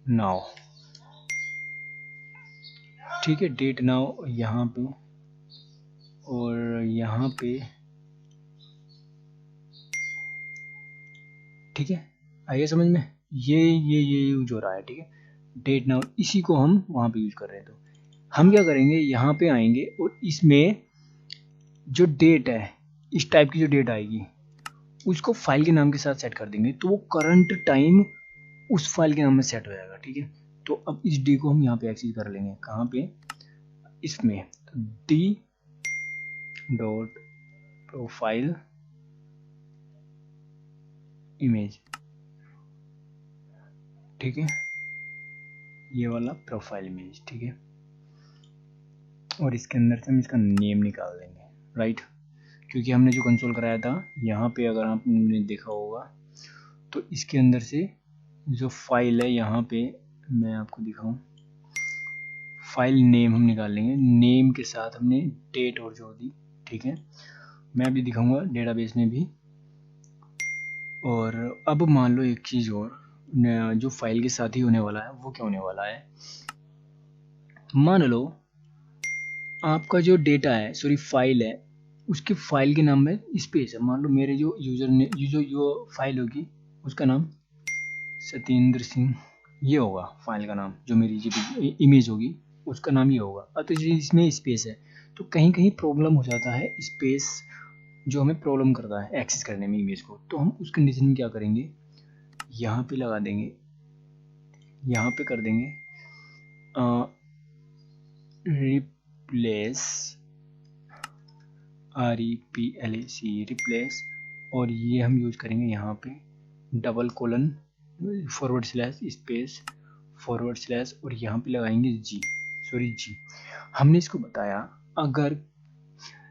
[SPEAKER 1] नाउ, ठीक है, डेट नाउ यहाँ पे, और यहाँ पे, ठीक है, आइए समझ में, ये यूज हो रहा है, ठीक है, डेट नाउ, इसी को हम वहाँ पे यूज कर रहे हैं। तो हम क्या करेंगे, यहाँ पे आएंगे और इसमें जो डेट है, इस टाइप की जो डेट आएगी उसको फाइल के नाम के साथ सेट कर देंगे, तो वो करंट टाइम उस फाइल के नाम में सेट हो जाएगा, ठीक है। तो अब इस डी को हम यहाँ पे एक्सेस कर लेंगे, कहाँ पे, इसमें, तो डी डॉट प्रोफाइल इमेज, ठीक है, ये वाला प्रोफाइल इमेज, ठीक है। और इसके अंदर से हम इसका नेम निकाल देंगे, राइट, क्योंकि हमने जो कंसोल कराया था यहाँ पे, अगर आपने देखा होगा, तो इसके अंदर से जो फाइल है, यहाँ पे मैं आपको दिखाऊं, फाइल नेम हम निकाल लेंगे, नेम के साथ हमने डेट और जोड़ दी, ठीक है। मैं अभी दिखाऊंगा डेटाबेस में भी। और अब मान लो एक चीज़ और, जो फाइल के साथ ही होने वाला है वो क्या होने वाला है, मान लो आपका जो डेटा है, सॉरी फाइल है, उसके फाइल के नाम में स्पेस है। मान लो मेरे जो यूजर ने जो फाइल होगी उसका नाम सत्येंद्र सिंह ये होगा, फाइल का नाम, जो मेरी जो इमेज होगी उसका नाम ये होगा। अब तो इसमें स्पेस है, तो कहीं कहीं प्रॉब्लम हो जाता है, स्पेस जो हमें प्रॉब्लम करता है एक्सेस करने में इमेज को। तो हम उस कंडीशन में क्या करेंगे, यहाँ पे लगा देंगे, यहाँ पे कर देंगे रिप्लेस, REPLAC रिप्लेस, और ये हम यूज करेंगे यहाँ पे double colon forward slash space forward slash, और यहाँ पे लगाएंगे जी, सॉरी जी। हमने इसको बताया अगर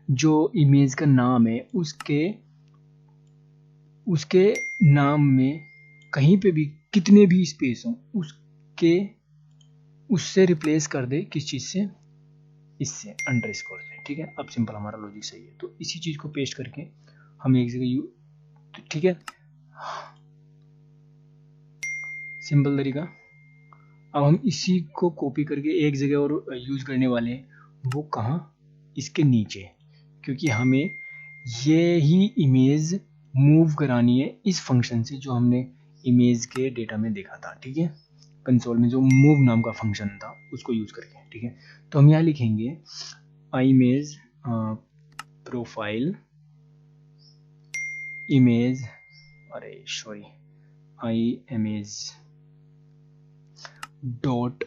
[SPEAKER 1] जो इमेज का नाम है उसके नाम में कहीं पे भी कितने भी स्पेस हो उससे रिप्लेस कर दे किस चीज़ से, इससे अंडरस्कोर से। ठीक है, अब सिंपल हमारा लॉजिक सही है। तो इसी चीज़ को पेस्ट करके हम एक जगह ठीक है, सिंपल तरीका। अब हम इसी को कॉपी करके एक जगह और यूज करने वाले हैं, वो कहाँ, इसके नीचे, क्योंकि हमें ये ही इमेज मूव करानी है इस फंक्शन से जो हमने इमेज के डेटा में देखा था। ठीक है, कंसोल में जो मूव नाम का फंक्शन था उसको यूज करके। ठीक है, तो हम यहाँ लिखेंगे iMage प्रोफाइल इमेज, अरे सॉरी, iMage डॉट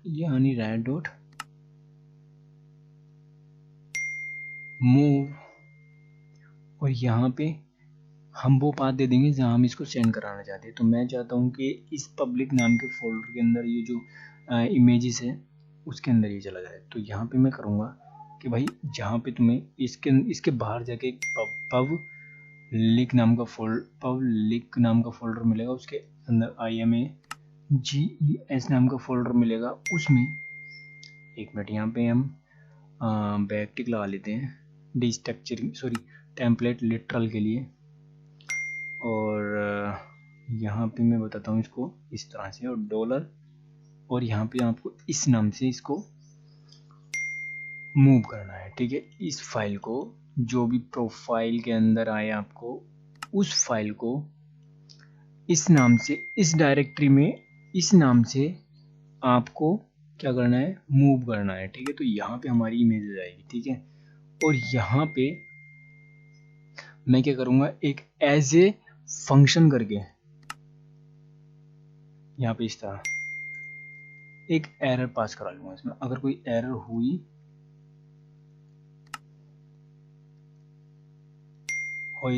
[SPEAKER 1] ये आ नहीं रहा है, डॉट मूव, और यहाँ पे हम वो पाथ दे देंगे जहाँ हम इसको सेंड कराना चाहते हैं। तो मैं चाहता हूँ कि इस पब्लिक नाम के फोल्डर के अंदर ये जो इमेजेस है उसके अंदर ये चला जाए। तो यहाँ पे मैं करूँगा कि भाई जहाँ पे तुम्हें इसके बाहर जाके पब्लिक नाम का फोल्डर मिलेगा, उसके अंदर IMAGES नाम का फोल्डर मिलेगा, उसमें एक मिनट यहाँ पे हम बैक टिक लगा लेते हैं डिस्ट्रक्चरिंग टेम्पलेट लिटरल के लिए, और यहाँ पे मैं बताता हूँ इसको इस तरह से, और डॉलर, और यहाँ पे आपको इस नाम से इसको मूव करना है। ठीक है, इस फाइल को जो भी प्रोफाइल के अंदर आए आपको उस फाइल को इस नाम से, इस डायरेक्टरी में इस नाम से आपको क्या करना है, मूव करना है। ठीक है, तो यहाँ पे हमारी इमेज आ जाएगी। ठीक है, और यहाँ पे मैं क्या करूँगा, एक एज ए फंक्शन करके यहाँ पे इस तरह एक एरर पास करा लूँगा इसमें। अगर कोई एरर हुई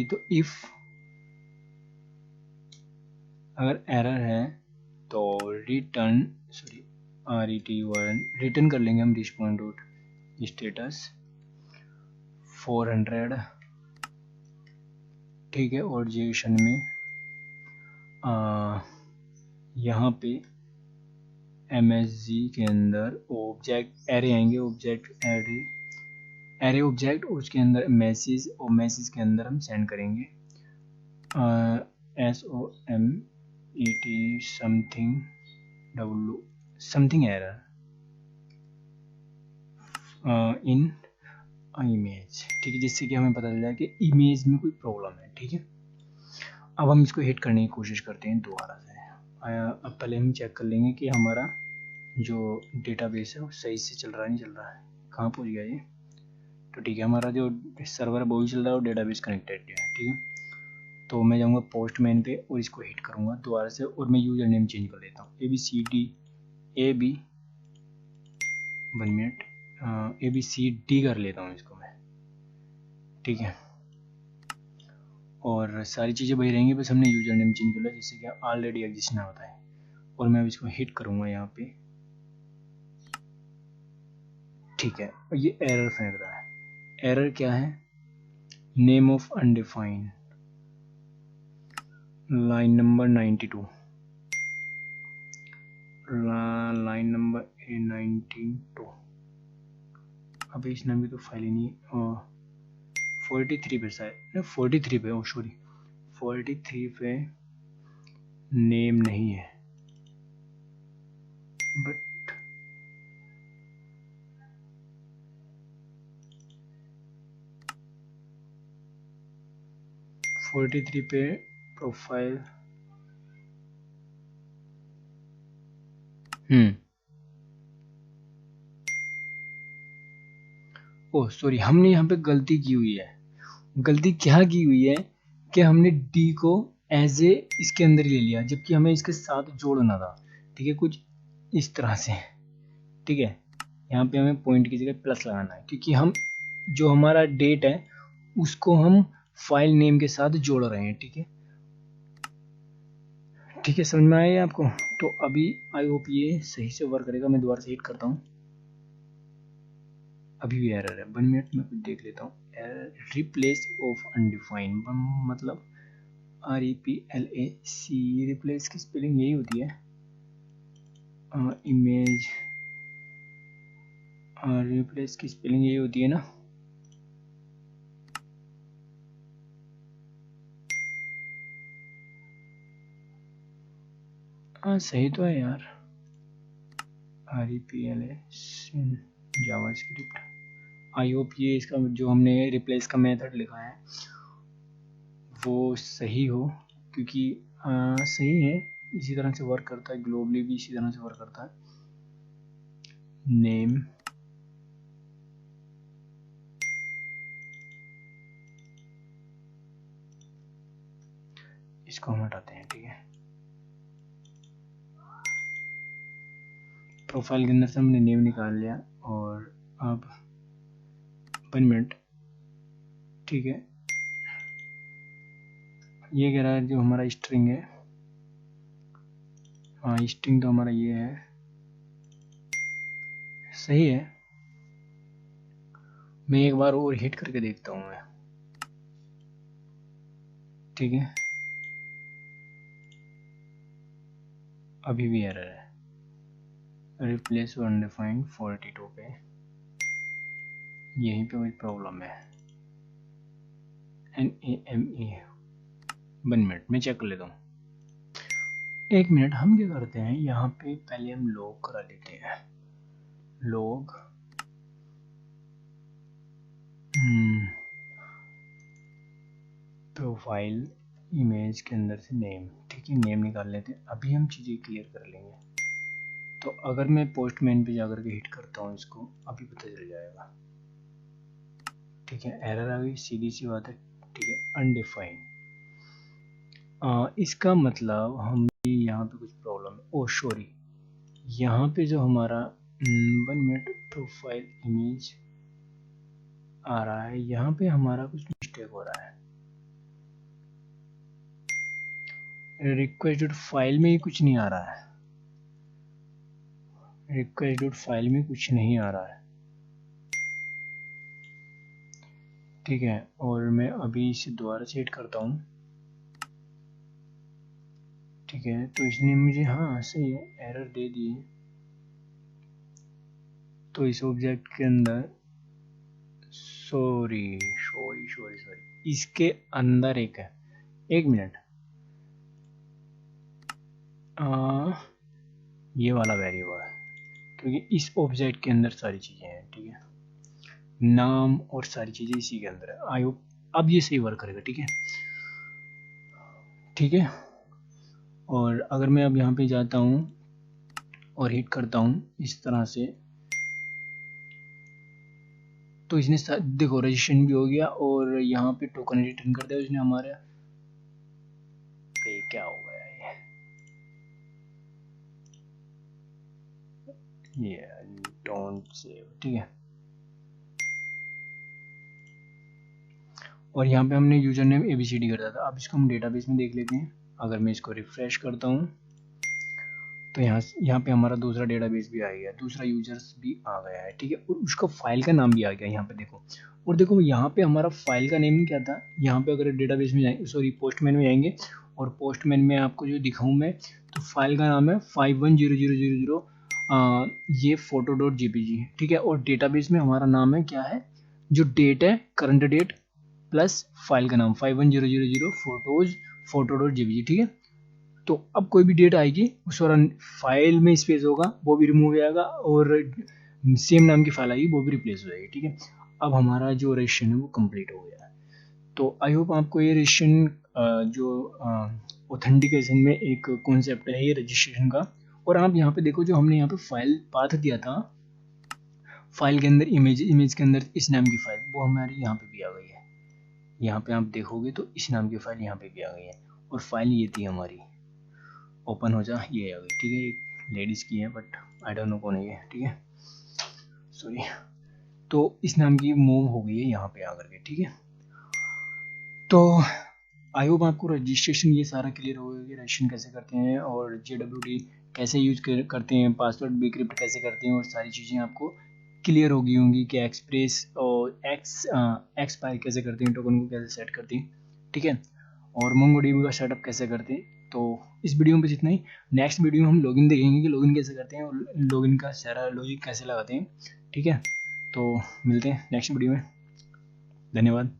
[SPEAKER 1] तो इफ अगर एरर है तो रिटर्न रिटर्न कर लेंगे हम रिस्पॉन्ड डॉट स्टेटस 400। ठीक है, और जेसन में यहाँ पे MSG के अंदर ऑब्जेक्ट एरे आएंगे, ऑब्जेक्ट एरे ऑब्जेक्ट, और उसके अंदर मैसेज, और मैसेज के अंदर हम सेंड करेंगे SOMET something error in image. ठीक है, जिससे कि हमें पता चल जाए कि इमेज में कोई प्रॉब्लम है। ठीक है, अब हम इसको हिट करने की कोशिश करते हैं दोबारा से। अब पहले हम चेक कर लेंगे कि हमारा जो डेटाबेस है वो सही से चल रहा है, नहीं चल रहा है, कहाँ पहुँच गया ये। तो ठीक है, हमारा जो सर्वर है वो भी चल रहा है और डेटाबेस कनेक्टेड है। ठीक है, तो मैं जाऊँगा पोस्टमैन पे और इसको हिट करूँगा दोबारा से, और मैं यूज़र नेम चेंज कर लेता हूँ ABCD कर लेता हूँ इसको मैं। ठीक है, और सारी चीज़ें वही रहेंगी, बस हमने यूज़र नेम चेंज कर लिया जिससे कि ऑलरेडी एग्जिस्ट ना होता है। और मैं अब इसको हिट करूँगा यहाँ पे। ठीक है, और ये एरर फेंक रहा है। एरर क्या है, name of undefined, line number 92, line number 92। अब इस नाम की तो फाइल ही नहीं है, 43 पे शायद, 43 पे, 43 पे नेम नहीं है, बट 43 पे प्रोफाइल, ओह सॉरी, हमने यहाँ पे गलती की हुई है। गलती क्या की हुई है कि हमने डी को एज ए इसके अंदर ही ले लिया, जबकि हमें इसके साथ जोड़ना था। ठीक है, कुछ इस तरह से। ठीक है, यहाँ पे हमें पॉइंट की जगह प्लस लगाना है, क्योंकि हम जो हमारा डेट है उसको हम फाइल नेम के साथ जोड़ रहे हैं। ठीक है, ठीक है, समझ में आया आपको? तो अभी आई होप ये सही से वर्क करेगा। मैं दोबारा से हिट करता हूँ, अभी भी एरर है। 1 मिनट में कुछ देख लेता हूँ। एरर रिप्लेस ऑफ अनडिफाइंड, मतलब REPLAC, रिप्लेस की स्पेलिंग यही होती है। इमेज रिप्लेस की स्पेलिंग यही होती है ना? हाँ सही तो है यार। REPLAC JavaScript. आई होप ये इसका जो हमने रिप्लेस का मेथड लिखा है वो सही हो, क्योंकि सही है, इसी तरह से वर्क करता है, ग्लोबली भी इसी तरह से वर्क करता है। नेम, इसको हम हटाते हैं, ठीक है। प्रोफाइल के अंदर से हमने नेम निकाल लिया, और अब 1 मिनट, ठीक है। ये कह रहा है जो हमारा स्ट्रिंग है, हाँ स्ट्रिंग तो हमारा ये है, सही है। मैं एक बार और हिट करके देखता हूँ मैं, ठीक है। अभी भी एरर है, रिप्लेस अनडिफाइंड 42 पे, यहीं पे कोई प्रॉब्लम है। NAME, 1 मिनट में चेक कर लेता हूँ। 1 मिनट, हम क्या करते हैं यहाँ पे, पहले हम लॉग करा लेते हैं। लॉग प्रोफाइल इमेज के अंदर से नेम, ठीक है, नेम निकाल लेते हैं। अभी हम चीज़ें क्लियर कर लेंगे। तो अगर मैं पोस्टमैन पे जाकर के हिट करता हूँ इसको, अभी पता चल जाएगा, ठीक है। एरर आ गई, सीधी सी बात है, ठीक है। अनडिफाइंड, इसका मतलब हम यहाँ पे कुछ प्रॉब्लम है। ओ सॉरी, यहाँ पे जो हमारा 1 मिनट प्रोफाइल इमेज आ रहा है, यहाँ पे हमारा कुछ मिस्टेक हो रहा है। रिक्वेस्ट फाइल में ही कुछ नहीं आ रहा है, रिक्वेस्ट फाइल में कुछ नहीं आ रहा है, ठीक है। और मैं अभी इसे दोबारा से हिट करता हूँ, ठीक है। तो इसने मुझे, हाँ सही है, एरर दे दी। तो इस ऑब्जेक्ट के अंदर, सॉरी सॉरी सॉरी सॉरी, इसके अंदर एक है, 1 मिनट, ये वाला वेरिएबल है, क्योंकि इस ऑब्जेक्ट के अंदर सारी चीज़ें हैं, ठीक है। नाम और सारी चीज़ें इसी के अंदर है। आई होप अब ये सही वर्क करेगा, ठीक है, ठीक है। और अगर मैं अब यहाँ पे जाता हूँ और हिट करता हूँ इस तरह से, तो इसने देखो रजिस्ट्रेशन भी हो गया, और यहाँ पे टोकन रिटर्न कर दिया उसने हमारे। ये क्या हो गया ये डोंट सेव, ठीक है। और यहाँ पे हमने यूजर नेम ABCD करता था। अब इसको हम डेटाबेस में देख लेते हैं। अगर मैं इसको रिफ्रेश करता हूँ तो यहाँ पे हमारा दूसरा डेटाबेस भी आ गया, दूसरा यूजर्स भी आ गया है, ठीक है। और उसका फाइल का नाम भी आ गया यहाँ पे देखो। और देखो यहाँ पे हमारा फाइल का नेम क्या था, यहाँ पे अगर डेटाबेस में जाएंगे, सॉरी पोस्टमैन में जाएंगे, और पोस्टमैन में आपको जो दिखाऊँ मैं, तो फाइल का नाम है 510000, ये photo.jpg, ठीक है। और डेटाबेस में हमारा नाम है क्या है, जो डेट है करंट डेट प्लस फाइल का नाम 510000 photo.jpg, ठीक है। तो अब कोई भी डेट आएगी उस दौरान फाइल में स्पेस होगा, वो भी रिमूव हो जाएगा, और सेम नाम की फाइल आएगी वो भी रिप्लेस हो जाएगी, ठीक है। अब हमारा जो रजिस्ट्रेशन है वो कंप्लीट हो गया है। तो आई होप आपको ये रजिस्ट्रेशन जो ऑथेंटिकेशन में एक कॉन्सेप्ट है ये रजिस्ट्रेशन का। और आप यहाँ पे देखो, जो हमने यहाँ पे फाइल पाथ दिया था, फाइल के अंदर इमेज के अंदर इस नाम की फाइल, वो हमारी यहाँ पे भी आ गई है। यहाँ पे आप देखोगे तो इस नाम की फाइल यहाँ पे भी आ गई है, और फाइल ये थी हमारी, ओपन हो जा, ये आ गई, ठीक है। एक लेडीज़ की है, बट आई डोंट नो कौन है ये, ठीक है, सॉरी। तो इस नाम की मूव हो गई है यहाँ पे आकर के, ठीक है। तो आई होप आपको रजिस्ट्रेशन ये सारा क्लियर होगा कि रजिस्ट्रेशन कैसे करते हैं और JWT कैसे यूज करते हैं, पासवर्ड डिक्रिप्ट कैसे करते हैं, और सारी चीज़ें आपको क्लियर हो गई होंगी कि एक्सप्रेस और एक्सपायर कैसे करते हैं, टोकन को कैसे सेट करते हैं, ठीक है, और मोंगोडीबी का सेटअप कैसे करते हैं। तो इस वीडियो में बस इतना ही। नेक्स्ट वीडियो में हम लॉगिन देखेंगे कि लॉगिन कैसे करते हैं और लॉगिन का सारा लॉजिक कैसे लगाते हैं, ठीक है। तो मिलते हैं नेक्स्ट वीडियो में। धन्यवाद।